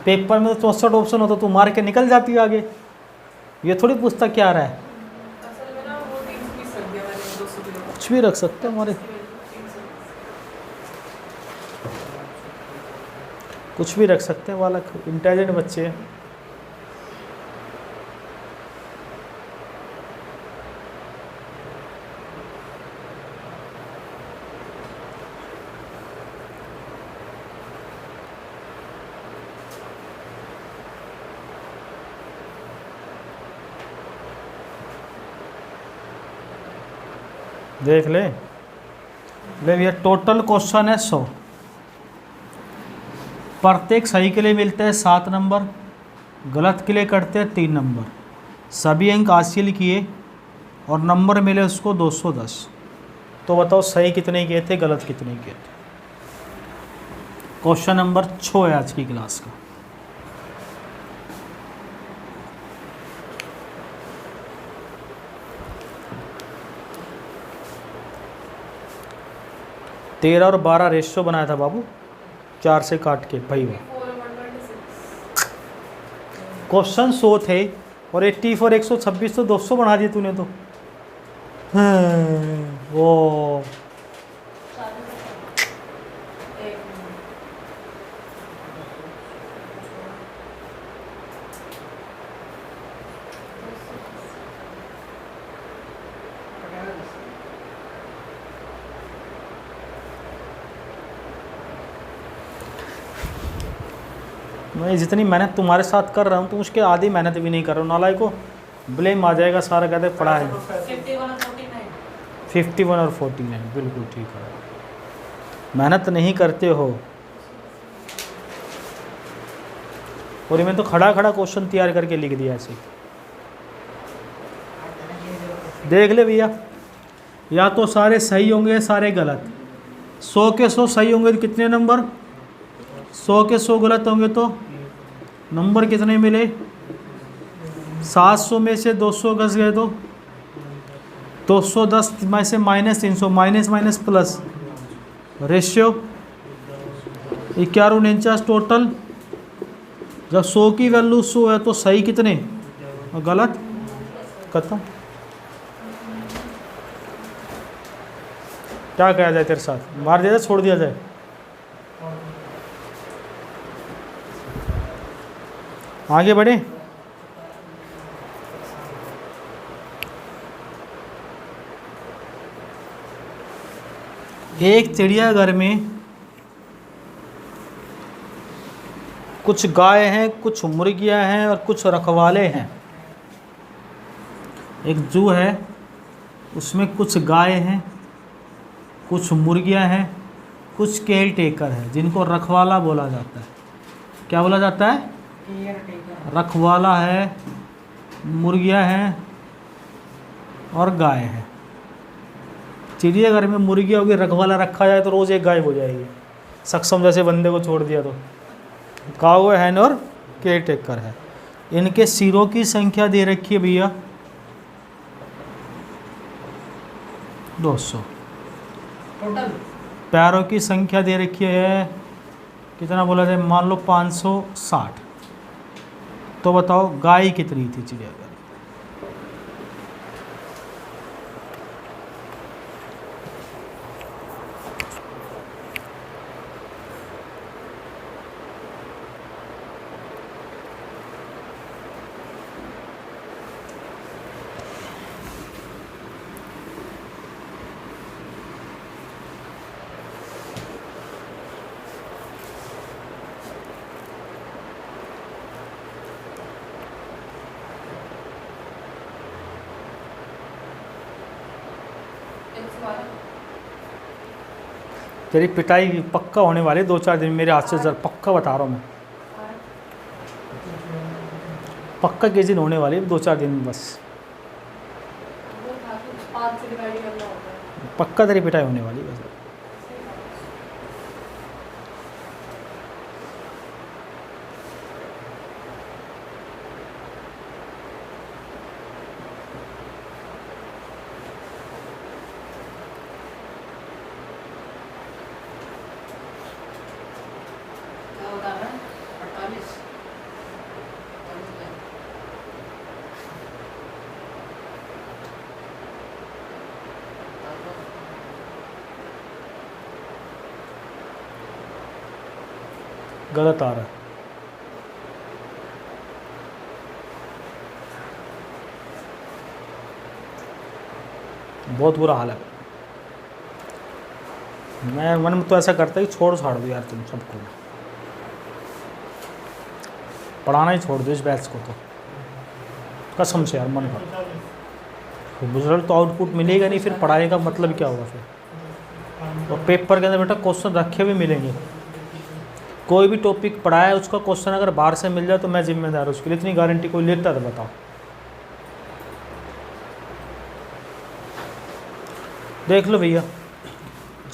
पेपर में तो 64 ऑप्शन होता तो मार के निकल जाती है आगे, ये थोड़ी पूछता क्या रहा है। कुछ भी रख सकते हैं हमारे, कुछ भी रख सकते हैं, बालक इंटेलिजेंट बच्चे हैं। देख ले भैया, टोटल क्वेश्चन है 100, प्रत्येक सही के लिए मिलते हैं 7 नंबर, गलत के लिए कटते हैं 3 नंबर। सभी अंक हासिल किए और नंबर मिले उसको 210। तो बताओ सही कितने किए थे, गलत कितने किए थे? क्वेश्चन नंबर 6 है आज की क्लास का। तेरह और 12 रेशियो बनाया था बाबू, 4 से काट के भाई वाह। क्वेश्चन 100 थे और 84 126 तो 200 बना दिए तूने तो। वो मैं जितनी मेहनत तुम्हारे साथ कर रहा हूँ, तुम उसके आधी मेहनत भी नहीं कर रहा हूँ। नालायक को ब्लेम आ जाएगा सारा, कहते पढ़ा है। 51 और 49 बिल्कुल ठीक है, मेहनत नहीं करते हो। और मैं तो खड़ा खड़ा क्वेश्चन तैयार करके लिख दिया ऐसे। देख ले भैया, या तो सारे सही होंगे सारे गलत। 100 के 100 सही होंगे तो कितने नंबर? 100 के 100 गलत होंगे तो नंबर कितने मिले? 700 में से 200 घस गए तो 210 में से -300, minus minus plus, ratio 1149 total. जब 100 की वैल्यू 100 है तो सही कितने और गलत खत्म। क्या कहा जाए तेरे साथ, मार दिया जाए छोड़ दिया जाए? आगे बढ़े। एक चिड़ियाघर में कुछ गाय हैं, कुछ मुर्गियां हैं और कुछ रखवाले हैं। एक जू है, उसमें कुछ गाय हैं, कुछ मुर्गियां हैं, कुछ केयर टेकर है जिनको रखवाला बोला जाता है। क्या बोला जाता है? रखवाला है, मुर्गियां हैं और गाय है। चिड़ियाघर में मुर्गियों की रखवाला रखा जाए तो रोज़ एक गायब हो जाएगी। सक्षम जैसे बंदे को छोड़ दिया तो काऊ हैन और केयर टेकर है। इनके सिरों की संख्या दे रखी है भैया 200। टोटल पैरों की संख्या दे रखी है कितना बोला जाए, मान लो 560। तो बताओ गाय कितनी थी चिड़ियाघर? तेरी पिटाई पक्का होने वाली 2-4 दिन मेरे हाथ से, जरा पक्का बता रहा हूँ मैं, पक्का किस दिन होने वाली 2-4 दिन में बस, पक्का तेरी पिटाई होने वाली बस। गलत आ रहा है। बहुत बुरा हाल है। मैं मन में तो ऐसा करता ही छोड़ छाड़ दो यार, तुम सबको पढ़ाना ही छोड़ दो इस बैच को तो, कसम से यार मन कर। रिजल्ट तो आउटपुट मिलेगा नहीं, फिर पढ़ाने का मतलब क्या होगा फिर? और पेपर के अंदर बेटा क्वेश्चन रखे भी मिलेंगे। कोई भी टॉपिक पढ़ाया है उसका क्वेश्चन अगर बाहर से मिल जाए तो मैं जिम्मेदार हूँ उसके लिए। इतनी गारंटी कोई लेता है? बताओ। देख लो भैया,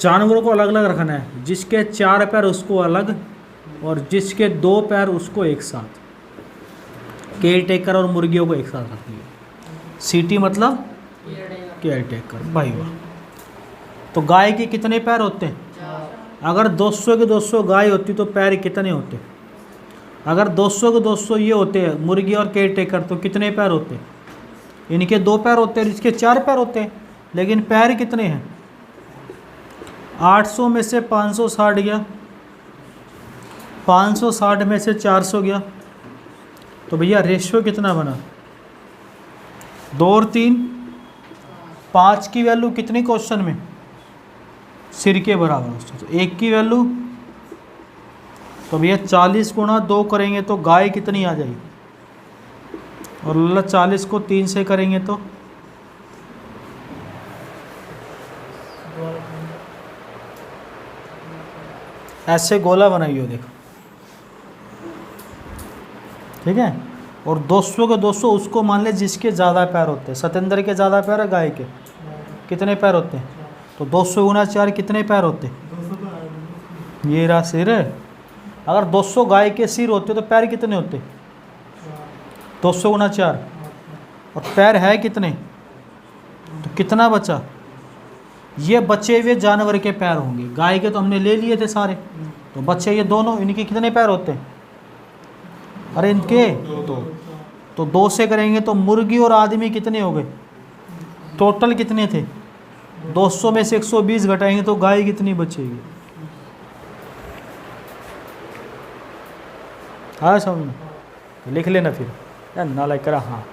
जानवरों को अलग अलग रखना है। जिसके 4 पैर उसको अलग और जिसके 2 पैर उसको एक साथ। केयर टेकर और मुर्गियों को एक साथ रख लिया। सीटी मतलब केयर टेकर। भाई वाह। तो गाय के कितने पैर होते हैं? अगर 200 के 200 गाय होती तो पैर कितने होते? अगर 200 के 200 ये होते हैं मुर्गी और केयर टेकर तो कितने पैर होते? इनके 2 पैर होते हैं, इसके 4 पैर होते हैं, लेकिन पैर कितने हैं? 800 में से 560 गया, 560 में से 400 गया, तो भैया रेशियो कितना बना? 2 और 3, 5 की वैल्यू कितनी क्वेश्चन में? सिर के बराबर। तो 1 की वैल्यू तो भैया 40 गुणा 2 करेंगे तो गाय कितनी आ जाएगी? और लल्ला 40 को 3 से करेंगे तो ऐसे गोला बनाइए देखो, ठीक है। और 200 के 200 उसको मान ले जिसके ज़्यादा पैर होते हैं। सतेंद्र के ज़्यादा पैर है, गाय के कितने पैर होते हैं? तो 200 गुना 4 कितने पैर होते? ये रहा सिर अगर 200 गाय के सिर होते तो पैर कितने होते? 200 गुना 4, और पैर है कितने? तो कितना बचा? ये बचे हुए जानवर के पैर होंगे। गाय के तो हमने ले लिए थे सारे, तो बचे ये दोनों, इनके कितने पैर होते हैं? अरे इनके तो 2 से करेंगे तो मुर्गी और आदमी कितने हो गए? टोटल कितने थे? 200 में से 120 घटाएंगे तो गाय कितनी बचेगी? हाँ समझ में? तो लिख लेना फिर यार, नालायक करा। हाँ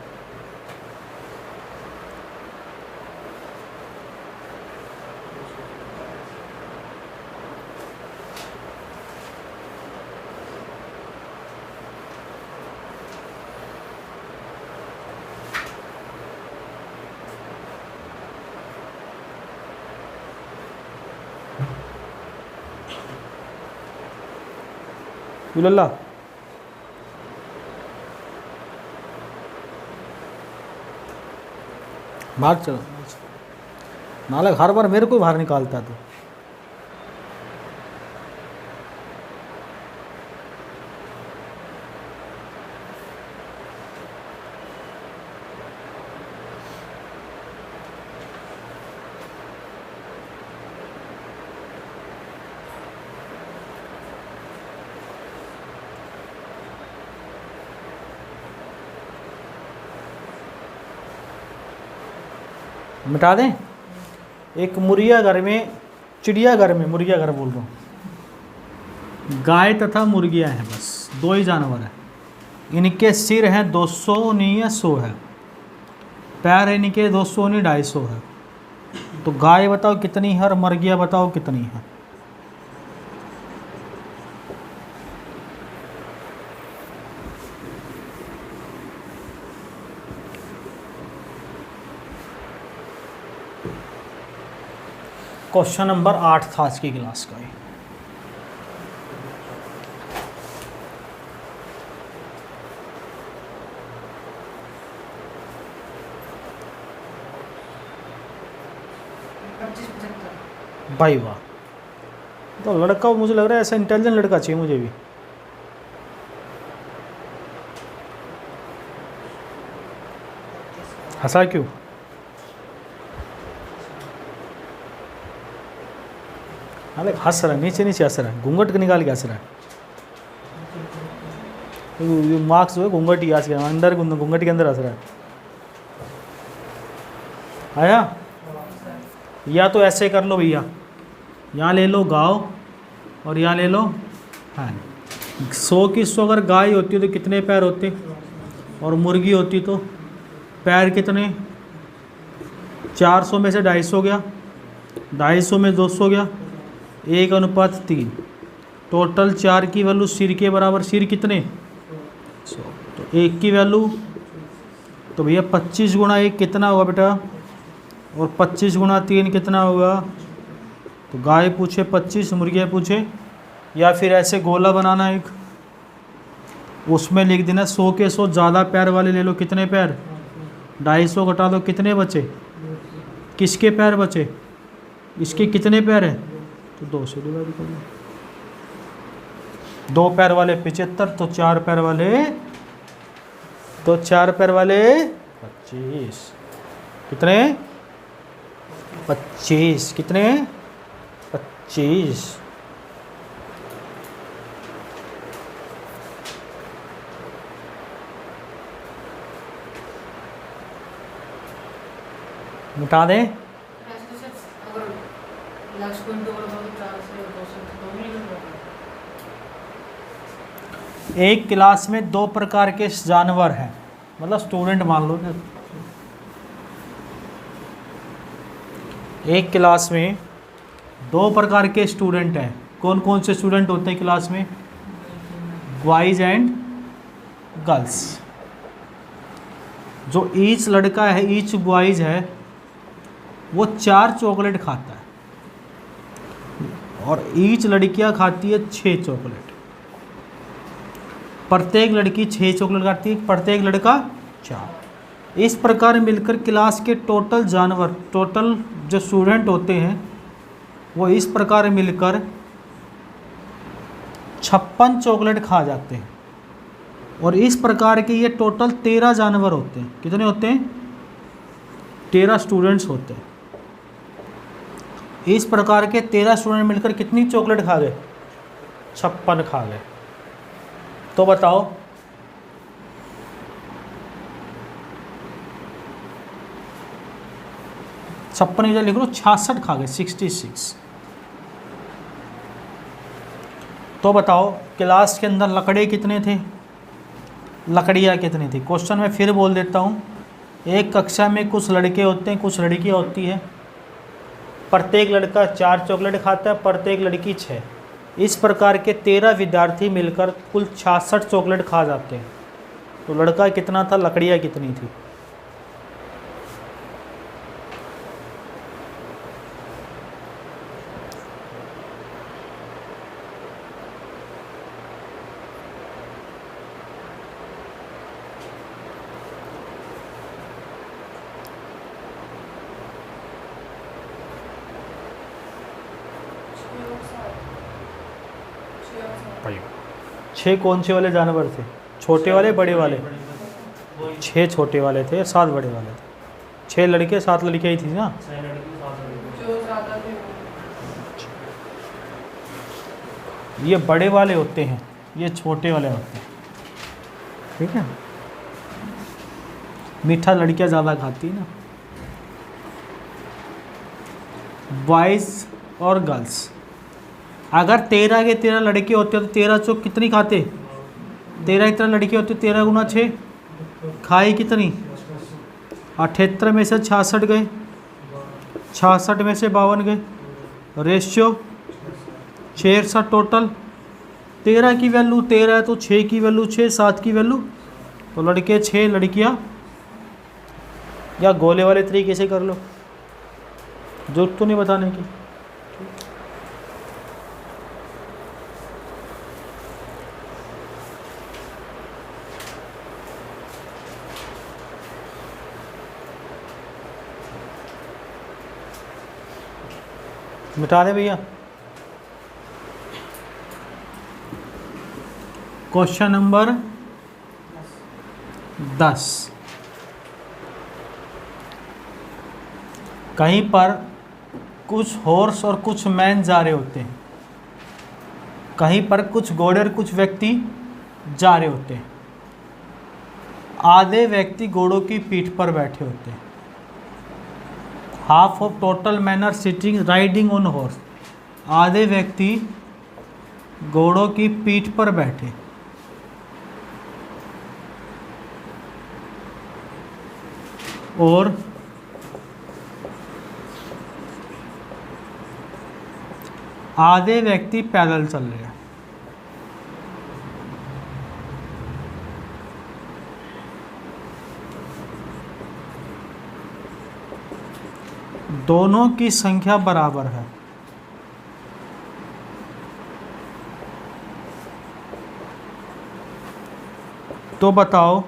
बिल्ला भाग चलो। नालक हर बार मेरे को बाहर निकालता तो। मिटा दें। एक मुर्गियाघर में, चिड़ियाघर में, मुर्गियाघर बोल रहा हूँ, गाय तथा मुर्गियाँ हैं, बस 2 ही जानवर हैं। इनके सिर हैं 200 नहीं है 100 है, पैर इनके 200 नहीं 250 है। तो गाय बताओ कितनी है और मुर्गियाँ बताओ कितनी है? क्वेश्चन नंबर 8 था आज की क्लास का। भाई वाह, तो लड़का मुझे लग रहा है ऐसा इंटेलिजेंट लड़का चाहिए मुझे भी। हंसा क्यों? अरे हंस रहा है, नीचे नीचे हंस रहा है, घूंघट के निकाल के हंस रहा है। ये मार्क्स जो है घूंघट ही हंस गया, अंदर घूंघट के अंदर हंस रहा है। आया? या तो ऐसे कर लो भैया, यहाँ ले लो गाँव और यहाँ ले लो हैन। 100 की 100 अगर गाय होती तो कितने पैर होते? और मुर्गी होती तो पैर कितने? 400 में से 250 गया, 250 में 200 गया, 1:3। टोटल 4 की वैल्यू सिर के बराबर। सिर कितने? 100। तो 1 की वैल्यू तो भैया 25 गुणा 1 कितना होगा बेटा? और 25 गुणा 3 कितना होगा? तो गाय पूछे 25, मुर्गियाँ पूछे, या फिर ऐसे गोला बनाना एक, उसमें लिख देना 100 के 100 ज़्यादा पैर वाले ले लो। कितने पैर? 250 घटा दो, कितने बचे? किसके पैर बचे? इसके कितने पैर हैं? तो 2 से डिवाइड कर दो। 2 पैर वाले 75, तो 4 पैर वाले 25। कितने? 25। कितने? 25। मिटा दें। एक क्लास में 2 प्रकार के जानवर हैं, मतलब स्टूडेंट मान लो। एक क्लास में 2 प्रकार के स्टूडेंट हैं। कौन कौन से स्टूडेंट होते हैं क्लास में? Boys and girls. जो ईच लड़का है, ईच बॉयज़ है, वो 4 चॉकलेट खाता है, और ईच लड़कियां खाती है 6 चॉकलेट। प्रत्येक लड़की 6 चॉकलेट खाती है, प्रत्येक लड़का 4। इस प्रकार मिलकर क्लास के टोटल जानवर, टोटल जो स्टूडेंट होते हैं, वो इस प्रकार मिलकर 56 चॉकलेट खा जाते हैं। और इस प्रकार के ये टोटल 13 जानवर होते हैं। कितने होते हैं? 13 स्टूडेंट्स होते हैं। इस प्रकार के 13 स्टूडेंट मिलकर कितनी चॉकलेट खा गए? 56 खा गए। तो बताओ छप्पन की लिख लो, 66 खा गए, 66। तो बताओ क्लास के अंदर लकड़े कितने थे? लकड़ियाँ कितनी थी? क्वेश्चन में फिर बोल देता हूँ। एक कक्षा में कुछ लड़के होते हैं, कुछ लड़कियाँ होती है। प्रत्येक लड़का 4 चॉकलेट खाता है, प्रत्येक लड़की 6। इस प्रकार के 13 विद्यार्थी मिलकर कुल 66 चॉकलेट खा जाते हैं। तो लड़का कितना था, लकड़ियाँ कितनी थी? छः कौन से वाले जानवर थे? छोटे वाले, बड़े वाले? 6 छोटे वाले थे, 7 बड़े वाले थे। 6 लड़के 7 लड़कियाँ ही थी ना। जो ज़्यादा थे ये बड़े वाले होते हैं, ये छोटे वाले होते हैं। ठीक है, मीठा लड़कियाँ ज़्यादा खाती है ना। बॉयज़ और गर्ल्स, अगर 13 के 13 लड़के होते तो 13 चौक कितनी खाते? 13 की 13 लड़के होते, 13 गुना 6, खाई कितनी? 78 में से 66 गए, 66 में से 52 गए, रेशियो 66 टोटल। 13 की वैल्यू 13 है तो 6 की वैल्यू 6, 7 की वैल्यू, तो लड़के 6, लड़कियाँ, या गोले वाले तरीके से कर लो, जरूरत तो नहीं बताने की। मिटा दे भैया। Question number 10। कहीं पर कुछ हॉर्स और कुछ मैन जा रहे होते हैं। कहीं पर कुछ घोड़े और कुछ व्यक्ति जा रहे होते हैं। आधे व्यक्ति घोड़ों की पीठ पर बैठे होते हैं। Half of total man are sitting riding on horse. आधे व्यक्ति घोड़ों की पीठ पर बैठे। और आधे व्यक्ति पैदल चल रहे हैं। दोनों की संख्या बराबर है। तो बताओ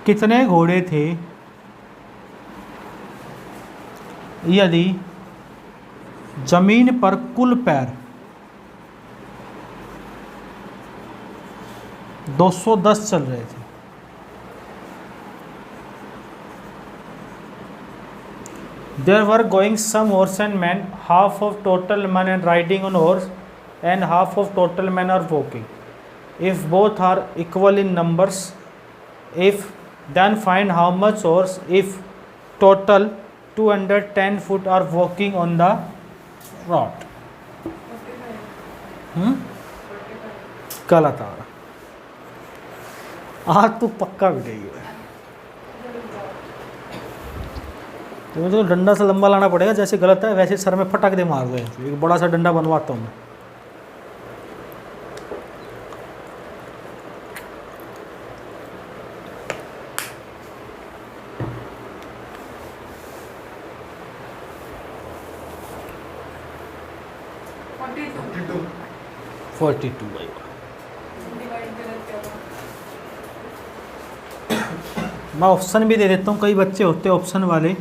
कितने घोड़े थे यदि जमीन पर कुल पैर 210 चल रहे थे। There were going some horse and men, half of total men are riding on horse and half of total men are walking. If both are equal in numbers, then find how much horse if total 210 foot are walking on the road. गलत आ रहा। आज तू पक्का बिठेगी। तो मुझे डंडा से लंबा लाना पड़ेगा, जैसे गलत है वैसे सर में फटक दे मार दे। एक बड़ा सा डंडा बनवाता हूँ मैं। $42 42 भाई। डिवाइड गलत क्या था? मैं ऑप्शन भी दे देता हूँ, कई बच्चे होते हैं ऑप्शन वाले।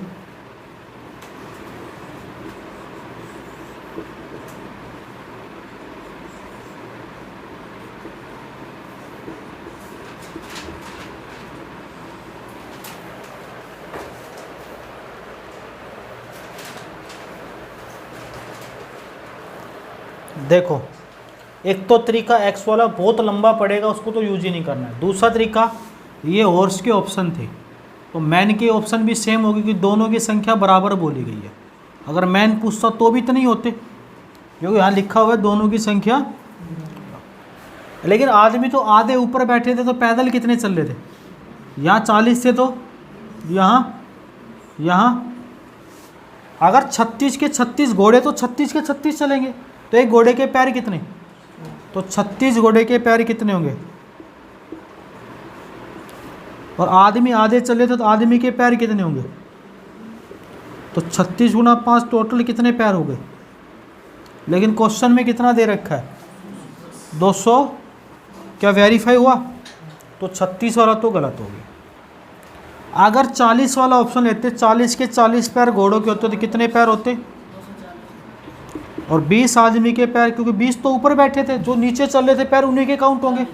देखो, एक तो तरीका एक्स वाला बहुत लंबा पड़ेगा, उसको तो यूज ही नहीं करना है। दूसरा तरीका, ये हॉर्स के ऑप्शन थे तो मैन के ऑप्शन भी सेम होगी कि दोनों की संख्या बराबर बोली गई है। अगर मैन पूछता तो भी तो नहीं होते, क्योंकि यहाँ लिखा हुआ है दोनों की संख्या। लेकिन आदमी तो आधे ऊपर बैठे थे तो पैदल कितने चल रहे थे? यहाँ 40 थे तो यहाँ अगर 36 के 36 घोड़े तो 36 के 36 चलेंगे, तो एक घोड़े के पैर कितने? तो 36 घोड़े के पैर कितने होंगे? और आदमी आधे चले थे तो आदमी के पैर कितने होंगे? तो 36 गुना 5 टोटल कितने पैर हो गए? लेकिन क्वेश्चन में कितना दे रखा है? 200। क्या वेरीफाई हुआ? तो 36 वाला तो गलत हो गया। अगर 40 वाला ऑप्शन लेते, 40 के 40 पैर घोड़ों के होते तो कितने पैर होते? और 20 आदमी के पैर, क्योंकि 20 तो ऊपर बैठे थे, जो नीचे चल रहे थे पैर उन्हीं के काउंट होंगे,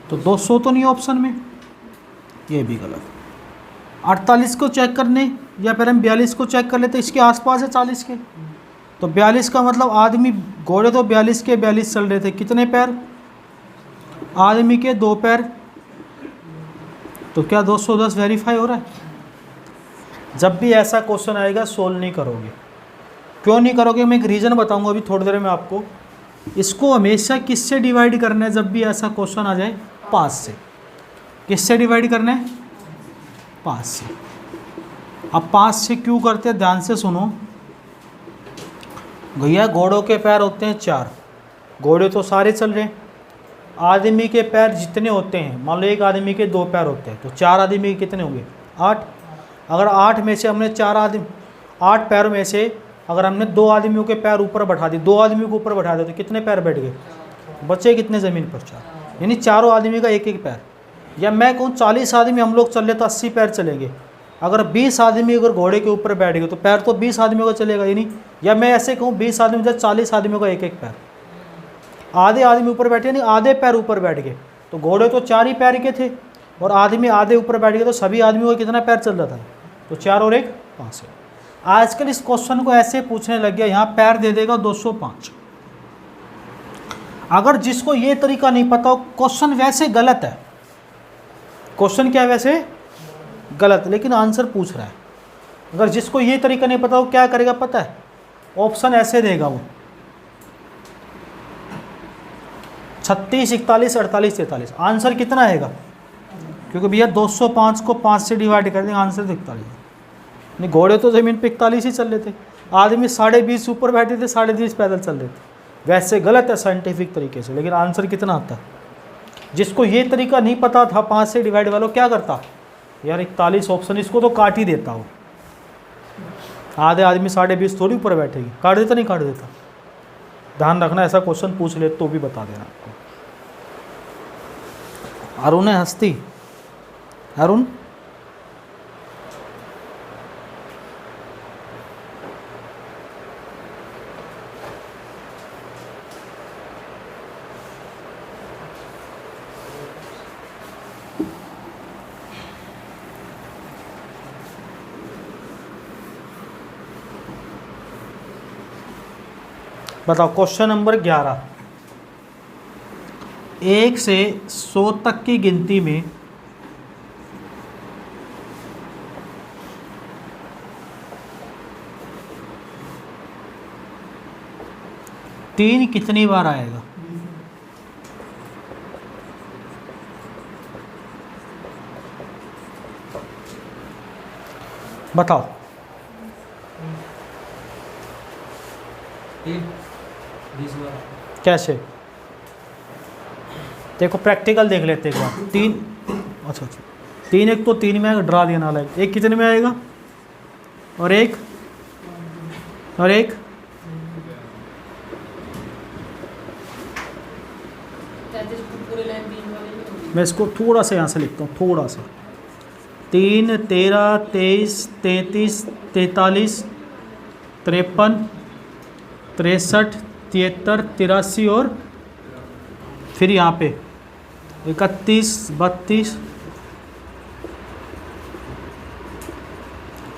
तो 200 तो नहीं ऑप्शन में, ये भी गलत। 48 को चेक करने या फिर हम 42 को चेक कर लेते, इसके आसपास है 40 के, तो 42 का मतलब आदमी घोड़े तो 42 के 42 चल रहे थे, कितने पैर? आदमी के 2 पैर, तो क्या 210 वेरीफाई हो रहा है? जब भी ऐसा क्वेश्चन आएगा सोल्व नहीं करोगे। क्यों नहीं करोगे? मैं एक रीज़न बताऊंगा अभी थोड़ी देर में आपको। इसको हमेशा किससे डिवाइड करना है जब भी ऐसा क्वेश्चन आ जाए? 5 से। किससे डिवाइड करना है? 5 से। अब 5 से क्यों करते हैं, ध्यान से सुनो भैया। घोड़ों के पैर होते हैं 4, घोड़े तो सारे चल रहे हैं। आदमी के पैर जितने होते हैं, मान लो एक आदमी के 2 पैर होते हैं, तो 4 आदमी के कितने होंगे? 8। अगर 8 में से हमने 8 पैरों में से अगर हमने 2 आदमियों के पैर ऊपर बैठा दिए, 2 आदमियों को ऊपर बैठा दिए, तो कितने पैर बैठ गए? बचे कितने ज़मीन पर? 4। यानी चारों आदमी का एक एक पैर। या मैं कहूँ 40 आदमी हम लोग चल रहे तो 80 पैर चलेंगे। अगर 20 आदमी अगर घोड़े के ऊपर बैठ गए तो पैर तो 20 आदमियों का चलेगा ही नहीं। या मैं ऐसे कहूँ 20 आदमी जब 40 आदमियों का एक एक पैर, आधे आदमी ऊपर बैठे नहीं, आधे पैर ऊपर बैठ गए, तो घोड़े तो 4 ही पैर के थे और आदमी आधे ऊपर बैठ गए, तो सभी आदमियों का कितना पैर चल रहा था? तो 4 और 1 5 है। आजकल इस क्वेश्चन को ऐसे पूछने लग गया, यहाँ पैर दे देगा 205। अगर जिसको ये तरीका नहीं पता हो, क्वेश्चन वैसे गलत है, क्वेश्चन क्या है वैसे गलत, लेकिन आंसर पूछ रहा है। अगर जिसको ये तरीका नहीं पता हो क्या करेगा पता है? ऑप्शन ऐसे देगा वो 36, 41, 48, 43। आंसर कितना आएगा? क्योंकि भैया 205 को 5 से डिवाइड कर देंगे, आंसर 41। नहीं, घोड़े तो ज़मीन पे 41 ही चल रहे थे, आदमी 20.5 ऊपर बैठे थे, 20.5 पैदल चल रहे थे। वैसे गलत है साइंटिफिक तरीके से, लेकिन आंसर कितना आता है? जिसको ये तरीका नहीं पता था 5 से डिवाइड वालों, क्या करता यार? 41 ऑप्शन, इसको तो काट ही देता हो। आधे आदमी 20.5 थोड़ी ऊपर बैठेगी, काट देता नहीं काट देता? ध्यान रखना, ऐसा क्वेश्चन पूछ ले तो भी बता देना आपको। अरुण है हस्ती, अरुण बताओ। क्वेश्चन नंबर 11, 1 से 100 तक की गिनती में तीन कितनी बार आएगा? बताओ। 20 बार। कैसे? देखो प्रैक्टिकल देख लेते एक बार। 3, अच्छा 3, एक तो 3 में आएगा, डरा दिया नाला। एक कितने में आएगा? और एक पूरे लाइन 3 वाले में होगी। मैं इसको थोड़ा सा यहाँ से लिखता हूँ, थोड़ा सा। 3, 13, 23, 33, 43, 53, 63, 73, 83 और फिर यहाँ पे 31, 32।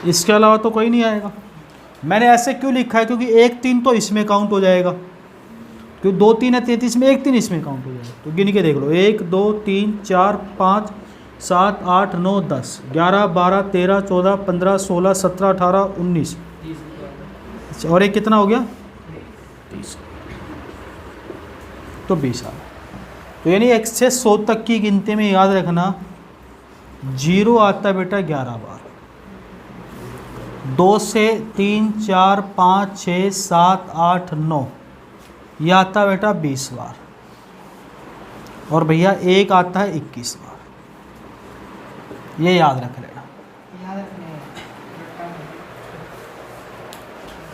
इसके अलावा तो कोई नहीं आएगा। मैंने ऐसे क्यों लिखा है? क्योंकि 1, 3 तो इसमें काउंट हो जाएगा, तो 2 3 है 33 में, 1 3 इसमें काउंट हो जाएगा। तो गिन के देख लो, 1 2 3 4 5 7 8 9 10 11 12 13 14 15 16 17 18 19 और एक कितना हो गया 30, तो 20 आ गया। तो यानी 1 से 100 तक की गिनती में याद रखना 0 आता है बेटा 11 बार, 2 से 3 4 5 6 7 8 9 यह आता है बेटा 20 बार, और भैया 1 आता है 21 बार, ये याद रख लेना। याद रखने हैं।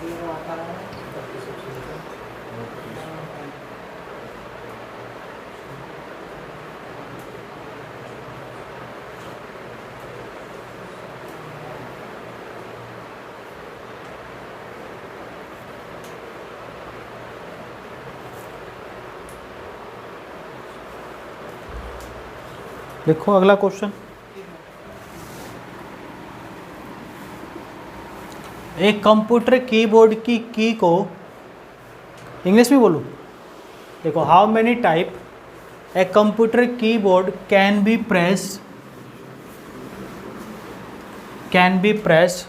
जीरो आता है। लिखो अगला क्वेश्चन। एक कंप्यूटर कीबोर्ड की की को इंग्लिश में बोलो, देखो, how many type a computer keyboard can be pressed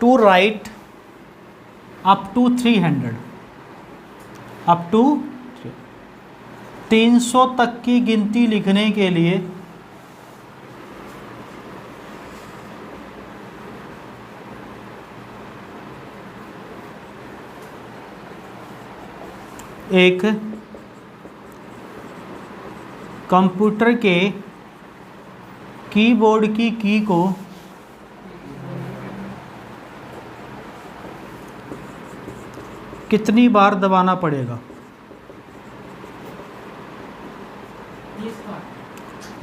to write up to 300, up to 300 तक की गिनती लिखने के लिए एक कंप्यूटर के कीबोर्ड की की को कितनी बार दबाना पड़ेगा?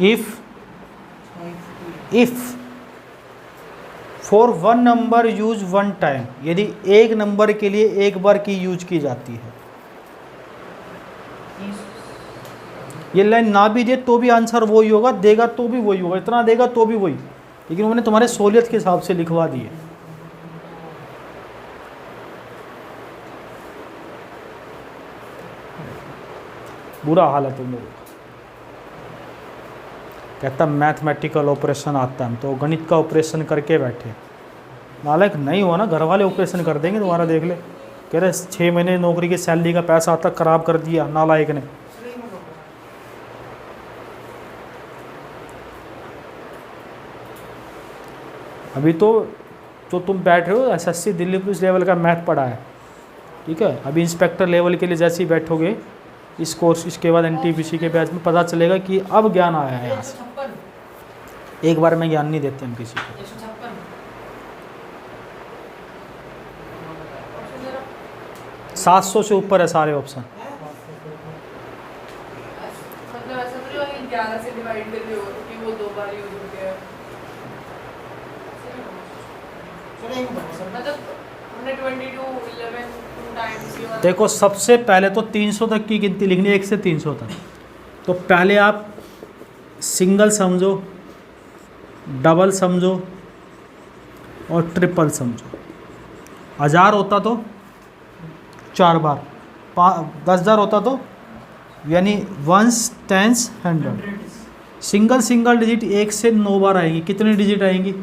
If for one number use one time, यदि एक नंबर के लिए एक बार की यूज की जाती है। ये लाइन ना भी दे तो भी आंसर वही होगा, देगा तो भी वही होगा, इतना देगा तो भी वही, लेकिन उन्होंने तुम्हारे सहूलियत के हिसाब से लिखवा दिए। बुरा हाल है तुम लोगों का। कहता मैथमेटिकल ऑपरेशन आता है, तो गणित का ऑपरेशन करके बैठे। नालायक नहीं हो ना, घर वाले ऑपरेशन कर देंगे तुम्हारा, देख ले। कह रहे 6 महीने नौकरी की सैलरी का पैसा आता खराब कर दिया नालायक ने। अभी तो तुम बैठ रहे हो एसएससी दिल्ली पुलिस लेवल का मैथ पढ़ा है, ठीक है। अभी इंस्पेक्टर लेवल के लिए जैसे ही बैठोगे इस कोर्स, इसके बाद एनटीपीसी के बैच में पता चलेगा कि अब ज्ञान आया है यहाँ से। 156 एक बार में ज्ञान नहीं देते हम किसी को। 156 700 से ऊपर है सारे ऑप्शन। मतलब ऐसा तो नहीं कि 11 से डिवाइड कर दियो कि वो 2 बार यूज हो गया। मतलब हमने 22 11 टाइम्स ये वाला। देखो, सबसे पहले तो 300 तक की गिनती लिखनी है, 1 से 300 तक। तो पहले आप सिंगल समझो, डबल समझो और ट्रिपल समझो। 1000 होता तो 4 बार, 10,000 होता तो यानी 1s 10s 100। सिंगल डिजिट 1 से 9 बार आएगी। कितनी डिजिट आएंगी?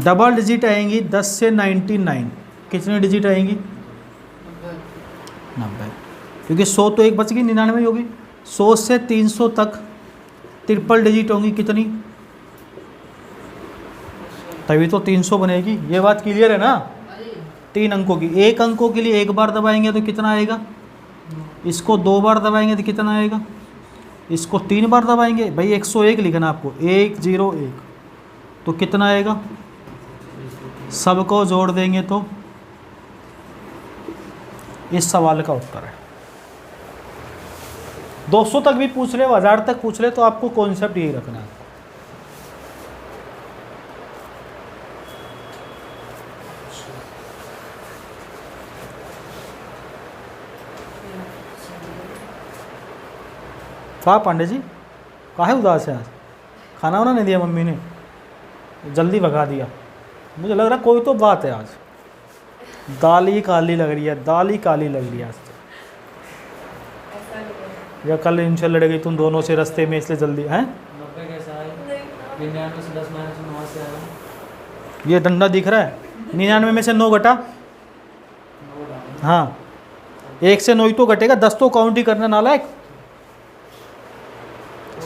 डबल डिजिट आएंगी 10 से 99। कितनी डिजिट आएंगी? 90। क्योंकि 100 तो एक बच गई, 99 होगी। 100 से 300 तक ट्रिपल डिजिट होंगी। कितनी? तभी तो 300 बनेगी। ये बात क्लियर है ना? 3 अंकों की। 1 अंकों के लिए 1 बार दबाएंगे तो कितना आएगा? इसको 2 बार दबाएंगे तो कितना आएगा? इसको 3 बार दबाएंगे। भाई 101 लिखना आपको, 101। तो कितना आएगा? सबको जोड़ देंगे तो इस सवाल का उत्तर है। 200 तक भी पूछ ले, 1000 तक पूछ ले, तो आपको कॉन्सेप्ट यही रखना है। कहा पांडे जी, काहे उदास है आज? खाना वाना नहीं दिया मम्मी ने, जल्दी भगा दिया। मुझे लग रहा कोई तो बात है आज। दाल ही काली लग रही है, दाल ही काली लग रही है आज तो। ऐसा लग रहा है। या कल इनसे लड़ेगी तुम दोनों से रास्ते में, इसलिए जल्दी हैं। 90 कैसा है? नहीं, 99 से 10 माइनस 9 से आया। ये डंडा दिख रहा है, 99 में से 9 घटा, 9 डाउन। हाँ 1 से 9 ही तो घटेगा, 10 तो काउंट ही करना नालायक,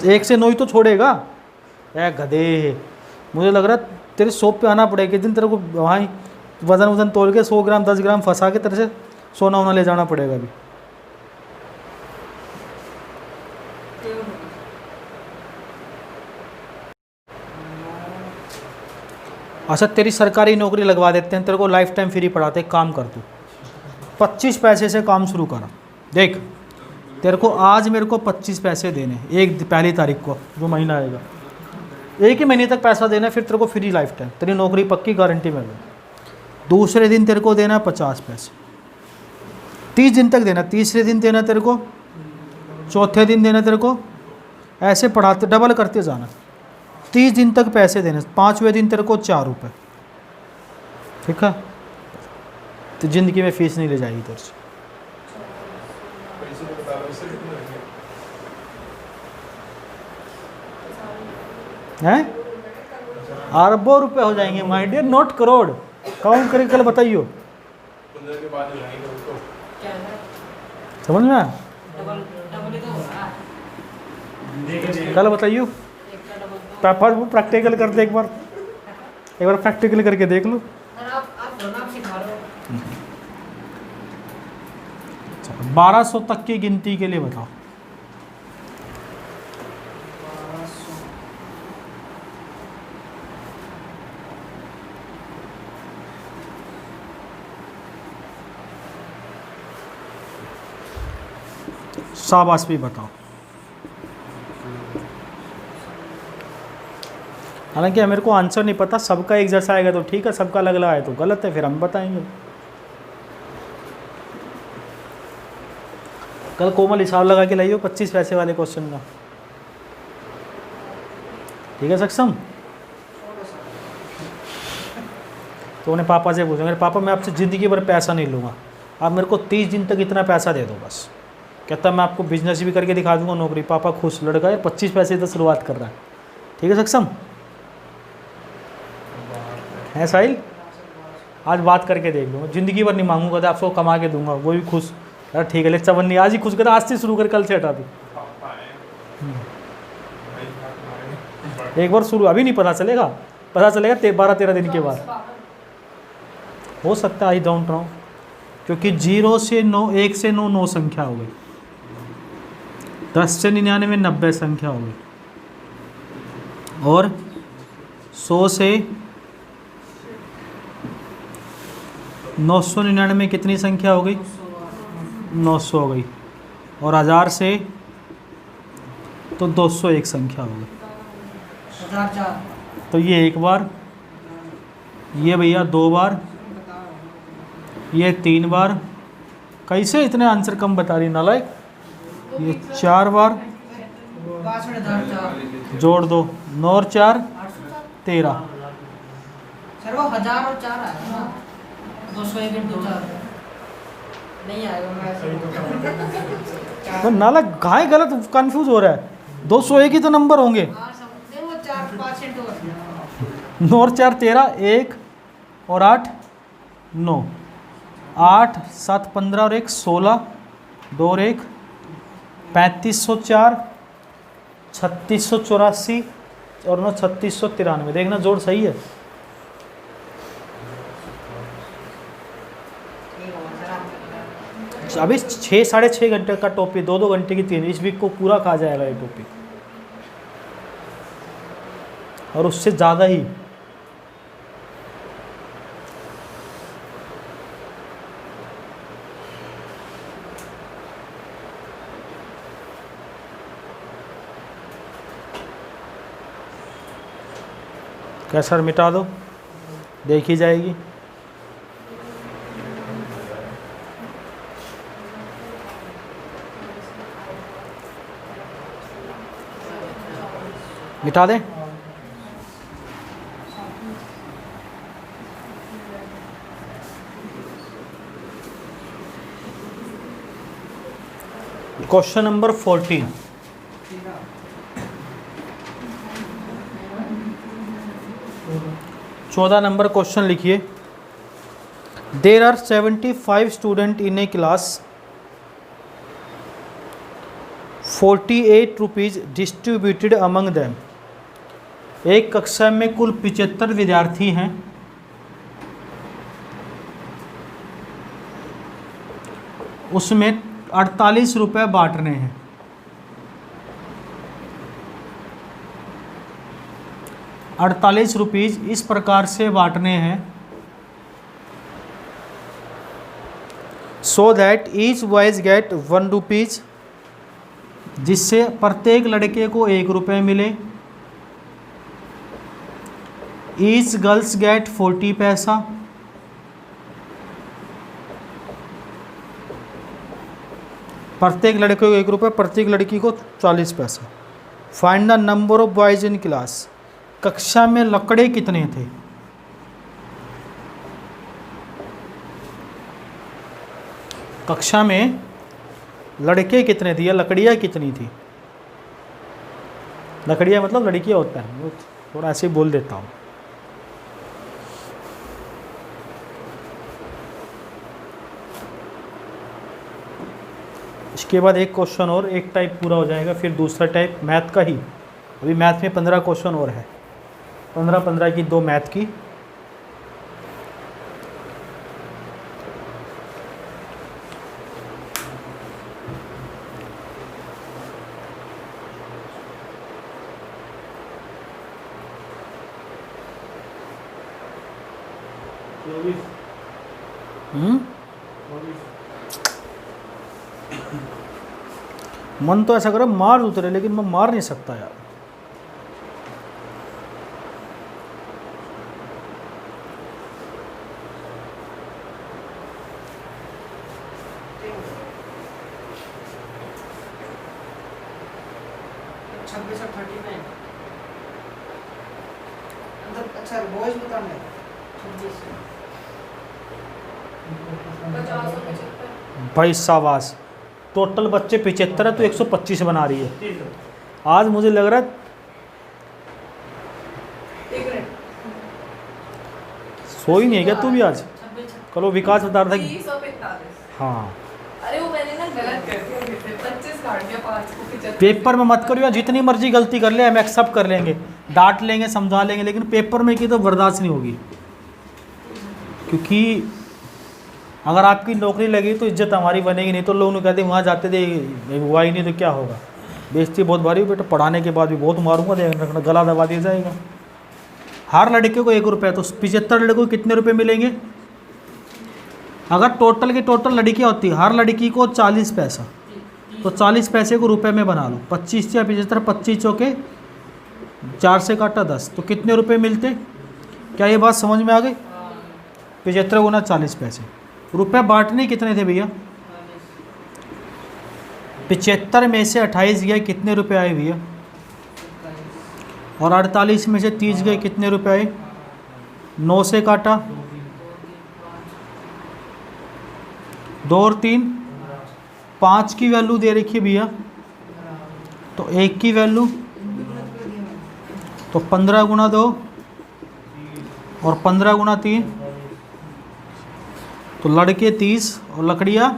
1 से 9 ही तो छोड़ेगा। ए गधे, मुझे लग रहा है तेरे शॉप पे आना पड़ेगा किस दिन, तेरे को वहाँ ही वजन तोल के 100 ग्राम 10 ग्राम फंसा के तेरे से सोना वोना ले जाना पड़ेगा अभी। अच्छा तेरी सरकारी नौकरी लगवा देते हैं, तेरे को लाइफ टाइम फ्री पढ़ाते हैं, काम कर तू 25 पैसे से काम शुरू करा। देख तेरे को आज मेरे को 25 पैसे देने, एक पहली तारीख को जो महीना आएगा, एक ही महीने तक पैसा देना, फिर तेरे को फ्री लाइफ टाइम, तेरी नौकरी पक्की गारंटी में। दूसरे दिन तेरे को देना 50 पैसे, 30 दिन तक देना, तीसरे दिन देना तेरे को, चौथे दिन देना तेरे को, ऐसे पढ़ाते डबल करते जाना, 30 दिन तक पैसे देने, 5वें दिन तेरे को 4 रुपये। ठीक है, तो ज़िंदगी में फीस नहीं ले जाएगी तेरे से। हैं अरबों रुपए हो जाएंगे my dear, not crore. Count करके कल बताइयो, क्या है? समझ में आया? डबल डबल ही तो हो रहा है। कल बताइयो, एक का डबल तो। पापा वो प्रैक्टिकल कर दे, एक बार प्रैक्टिकल करके देख लो। सर आप दोनों आप सिखा रहे हो। 1200 तक की गिनती के लिए बताओ। 1200 शाबाश भी बताओ। हालांकि मेरे को आंसर नहीं पता, सबका एक जैसा आएगा तो ठीक है, सबका अलग अलग आए तो गलत है, फिर हम बताएंगे। कल कोमल हिसाब लगा के लाइयो 25 पैसे वाले क्वेश्चन का, ठीक है सक्षम? तो उन्हें पापा से पूछा, मेरे पापा मैं आपसे ज़िंदगी भर पैसा नहीं लूँगा, आप मेरे को 30 दिन तक इतना पैसा दे दो बस। कहता मैं आपको बिजनेस भी करके दिखा दूंगा, नौकरी। पापा खुश, लड़का है 25 पैसे से शुरुआत कर रहा है। ठीक है सक्षम? है साहिल? आज बात करके देख लूँगा, ज़िंदगी भर नहीं मांगूंगा, तो आपको कमा के दूंगा, वो भी खुश। यार ठीक है, ले चवन्नी आज ही खुश कर, आज से शुरू कर, कल से हटा दी। एक बार शुरू, अभी नहीं पता चलेगा, पता चलेगा 12-13 दिन के बाद हो सकता है। आई डोंट नो, क्योंकि 0 से 9, 1 से 9 9 संख्या हो गई, 10 से 99 90 संख्या हो गई, और 100 से 999 कितनी संख्या हो गई? 900 हो गई, और 1000 से तो 201 संख्या हो गई। 1004। तो ये एक बार, ये भैया 2 बार, ये 3 बार। कैसे इतने आंसर कम बता रही नालायक? ये 4 बार, 5,004। जोड़ दो, 9 और 4 13। सर वो 1000 और 4 आया ना, 201 इंटू 4 नहीं आएगा। मैं तो नालायक गाय गलत कंफ्यूज हो रहा है, 201 ही तो नंबर होंगे। हाँ समझते वो 4-5 इंटू 9 और 4 13, 1 और 8 9, 8 7 15 और 1 16, 2 और 1 3504, 3684 और 9 3693। देखना जोड़ सही है। अभी 6-6.5 घंटे का टॉपिक, 2-2 घंटे की 3, इस वीक को पूरा खा जाएगा ये टॉपिक, और उससे ज़्यादा ही। क्या सर मिटा दो, देखी जाएगी। मिटा दें? Question number 14। 14 नंबर क्वेश्चन लिखिए। There are 75 student in a class, 48 rupees distributed among them. एक कक्षा में कुल 75 विद्यार्थी हैं, उसमें 48 रुपये बांटने हैं। 48 रुपीज़ इस प्रकार से बांटने हैं, so that each boys get 1 rupees, जिससे प्रत्येक लड़के को 1 रुपये मिले। ईच गर्ल्स गेट 40 पैसा, प्रत्येक लड़के को 1 रुपये, प्रत्येक लड़की को 40 पैसा। Find the number of boys in class. कक्षा में लड़के कितने थे? कक्षा में लड़के कितने थे या लकड़ियाँ कितनी थी? लकड़ियाँ मतलब लड़कियाँ होता है, वो थोड़ा ऐसे ही बोल देता हूँ। इसके बाद एक क्वेश्चन और, एक टाइप पूरा हो जाएगा, फिर दूसरा टाइप मैथ का ही। अभी मैथ में 15 क्वेश्चन और है, 15 की 2 मैथ की। मन तो ऐसा करे मार उतरे, लेकिन मैं मार नहीं सकता यार। अच्छा बॉयज बताना है। 50 और 75। भाई शाबाश, टोटल बच्चे 75 है तो 125 बना रही है। आज मुझे लग रहा है, एक मिनट, सोई नहीं है क्या तू भी आज? कलो विकास बता रहा था कि 30 और 45। हाँ, अरे वो मैंने ना गलत कर दिया, फिर से 25 काट दिया, 5 को 75। पेपर में मत करो यार, जितनी मर्जी गलती कर ले हम एक्सेप्ट कर लेंगे, डांट लेंगे, समझा लेंगे, लेकिन पेपर में की तो बर्दाश्त नहीं होगी। क्योंकि अगर आपकी नौकरी लगी तो इज्जत हमारी बनेगी, नहीं तो लोग नहीं कहते वहाँ जाते थे हुआ ही नहीं तो क्या होगा। बेइज्जती बहुत भारी बेटा, पढ़ाने के बाद भी बहुत मारूंगा, ध्यान रखना, गला दबा दिया जाएगा। हर लड़के को 1 रुपया, तो 75 लड़कों को कितने रुपए मिलेंगे? अगर टोटल की टोटल लड़कियाँ होती, हर लड़की को 40 पैसा, तो 40 पैसे को रुपए में बना लो। 25 या 75, 25 चौके 4 से काटा 10, तो कितने रुपए मिलते? क्या ये बात समझ में आ गई? 75 गुना 40 पैसे। रुपए बांटने कितने थे भैया? 75 में से 28 गए, कितने रुपए आए भैया? और 48 में से 30 गए, कितने रुपए आए? 9 से काटा 2 और 3, 5 की वैल्यू दे रखी है भैया, तो 1 की वैल्यू, तो 15 गुना 2 और 15 गुना 3, तो लड़के 30 और लकड़ियाँ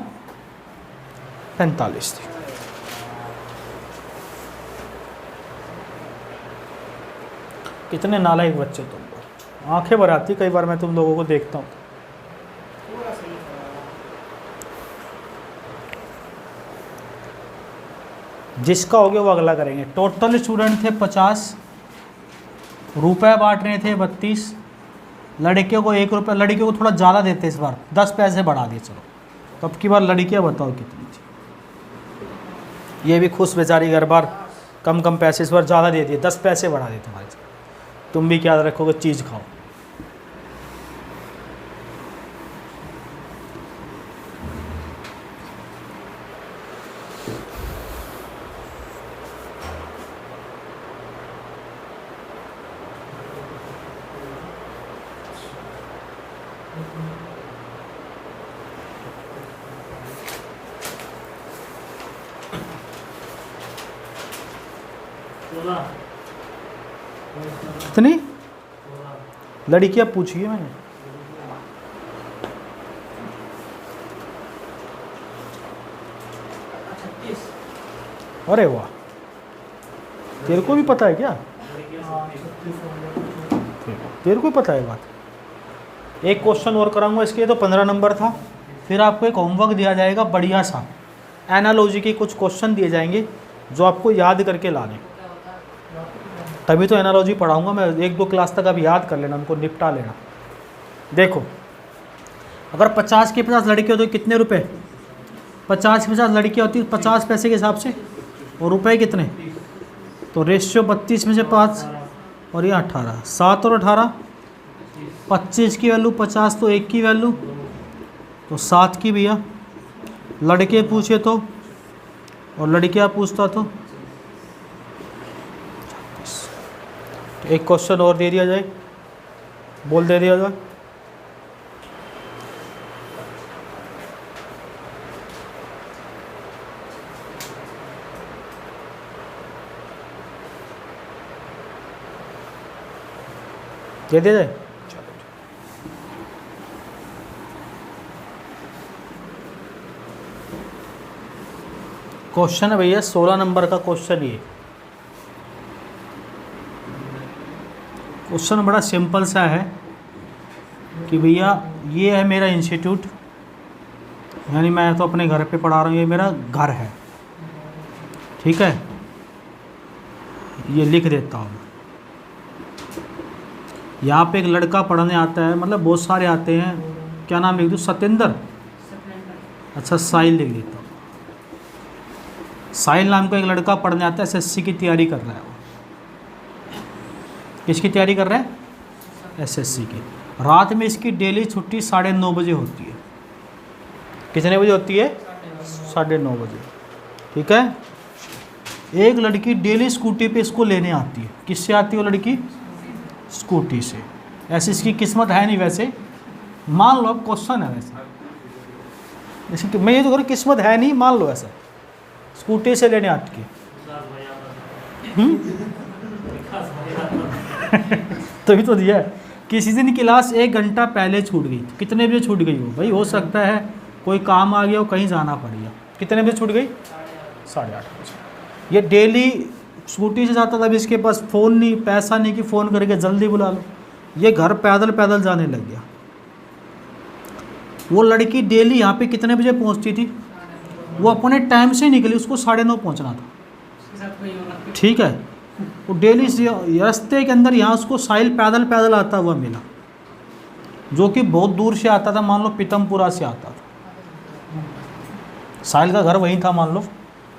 45 थी। कितने नालायक बच्चे तुम, आंखें भर आती कई बार मैं तुम लोगों को देखता हूँ। पूरा सही है। जिसका हो गया वो अगला करेंगे। टोटल स्टूडेंट थे 50, रुपए बांट रहे थे 32, लड़कियों को 1 रुपया, लड़कियों को थोड़ा ज़्यादा देते इस बार, 10 पैसे बढ़ा दिए। चलो तो अब की बार लड़कियाँ बताओ कितनी थी? ये भी खुश बेचारी, हर बार कम कम पैसे, इस बार ज़्यादा दे दिए, 10 पैसे बढ़ा दिए तुम्हारे। तुम भी क्या रखोगे, चीज़ खाओ। कितनी लड़कियां पूछिए मैंने? अरे वाह, तेरे को भी पता है क्या? तेरे को भी पता है बात। एक क्वेश्चन और कराऊंगा इसके, तो 15 नंबर था। फिर आपको एक होमवर्क दिया जाएगा बढ़िया सा, एनालॉजी के कुछ क्वेश्चन दिए जाएंगे जो आपको याद करके लाने। तभी तो एनालॉजी पढ़ाऊंगा मैं, 1-2 क्लास तक अब याद कर लेना, उनको निपटा लेना। देखो, अगर 50 के 50 लड़के होते तो कितने रुपए? 50 के 50 लड़कियाँ होती 50 पैसे के हिसाब से, और रुपए कितने? तो रेशियो 32 में से 5 और ये 18, 7 और 18 25 की वैल्यू, 50 तो 1 की वैल्यू, तो 7 की भैया। लड़के पूछे तो, और लड़कियाँ पूछता तो एक क्वेश्चन और दे दिया जाए, बोल दे दिया जाए। दे दिया जाए। क्वेश्चन है भैया 16 नंबर का क्वेश्चन। ये क्वेश्चन बड़ा सिंपल सा है कि भैया ये है मेरा इंस्टीट्यूट, यानी मैं तो अपने घर पे पढ़ा रहा हूँ, ये मेरा घर है, ठीक है। ये लिख देता हूँ। यहाँ पे एक लड़का पढ़ने आता है, मतलब बहुत सारे आते हैं, क्या नाम लिख दूँ? सत्येंद्र। अच्छा, साहिल लिख देता हूँ। साहिल नाम का एक लड़का पढ़ने आता है, एसएससी की तैयारी कर रहा है। वो किसकी तैयारी कर रहा है? एसएससी की। रात में इसकी डेली छुट्टी 9:30 बजे होती है। कितने बजे होती है? 9:30 बजे, ठीक है। एक लड़की डेली स्कूटी पे इसको लेने आती है। किससे आती है वो लड़की? स्कूटी से। ऐसी इसकी किस्मत है नहीं वैसे, मान लो, अब क्वेश्चन है वैसे, जैसे मैं ये तो करूँ, किस्मत है नहीं, मान लो ऐसा, स्कूटी से लेने आती है। तभी तो दिया है। किसी दिन क्लास 1 घंटा पहले छूट गई। कितने बजे छूट गई वो? भाई हो सकता है कोई काम आ गया हो, कहीं जाना पड़ गया। कितने बजे छूट गई? 8:30 बजे। ये डेली स्कूटी से जाता था, अभी इसके पास फ़ोन नहीं, पैसा नहीं कि फ़ोन करके जल्दी बुला लो। ये घर पैदल पैदल जाने लग गया। वो लड़की डेली यहाँ पे कितने बजे पहुँचती थी? वो अपने टाइम से निकली, उसको 9:30 पहुँचना था, ठीक है। वो डेली रास्ते के अंदर यहाँ उसको साहिल पैदल पैदल आता हुआ मिला, जो कि बहुत दूर से आता था, मान लो पीतमपुरा से आता था। साहिल का घर वहीं था मान लो,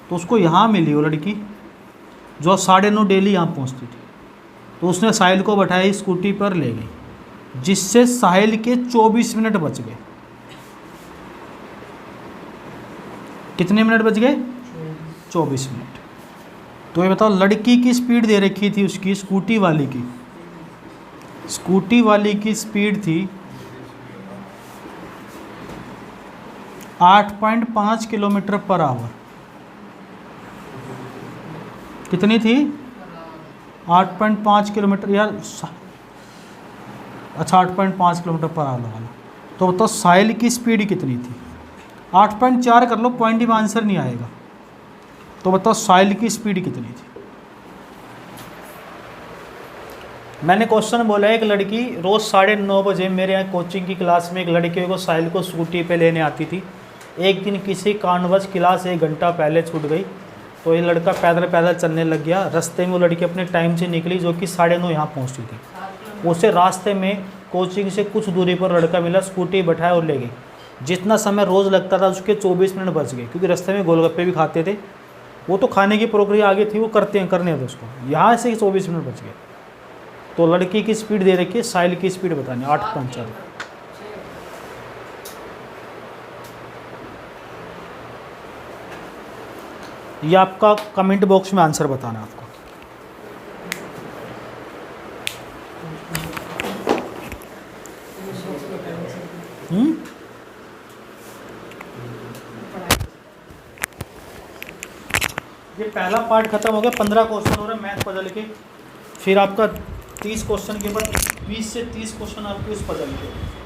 तो उसको यहाँ मिली वो लड़की जो 9:30 डेली यहाँ पहुँचती थी। तो उसने साहिल को बैठाई, स्कूटी पर ले गई, जिससे साहिल के 24 मिनट बच गए। कितने मिनट बच गए? 24 मिनट। तो ये बताओ, लड़की की स्पीड दे रखी थी उसकी, स्कूटी वाली की, स्कूटी वाली की स्पीड थी 8.5 किलोमीटर पर आवर। कितनी थी? 8.5 किलोमीटर यार, अच्छा 8.5 किलोमीटर पर आवर वाला। तो बताओ साहिल की स्पीड कितनी थी? 8.4 कर लो, पॉइंट में आंसर नहीं आएगा। तो बताओ साहिल की स्पीड कितनी थी? मैंने क्वेश्चन बोला, एक लड़की रोज़ 9:30 बजे मेरे यहाँ कोचिंग की क्लास में एक लड़के को, साहिल को स्कूटी पे लेने आती थी। एक दिन किसी कारणवश क्लास 1 घंटा पहले छूट गई, तो ये लड़का पैदल पैदल चलने लग गया। रास्ते में वो लड़की अपने टाइम से निकली, जो कि 9:30 यहाँ पहुँचती थी। उसे रास्ते में कोचिंग से कुछ दूरी पर लड़का मिला, स्कूटी बैठाया और ले गई। जितना समय रोज़ लगता था उसके 24 मिनट बच गए, क्योंकि रास्ते में गोलगप्पे भी खाते थे। वो तो खाने की प्रक्रिया आगे थी, वो करने थे उसको, यहाँ से 24 मिनट बच गए। तो लड़की की स्पीड दे रखी है, साहिल की स्पीड बतानी 8.4। ये आपका कमेंट बॉक्स में आंसर बताना है आपको। ये पहला पार्ट खत्म हो गया, 15 क्वेश्चन हो रहे हैं मैथ पजल के। फिर आपका 30 क्वेश्चन के बाद 20 से 30 क्वेश्चन आपके उस पजल के।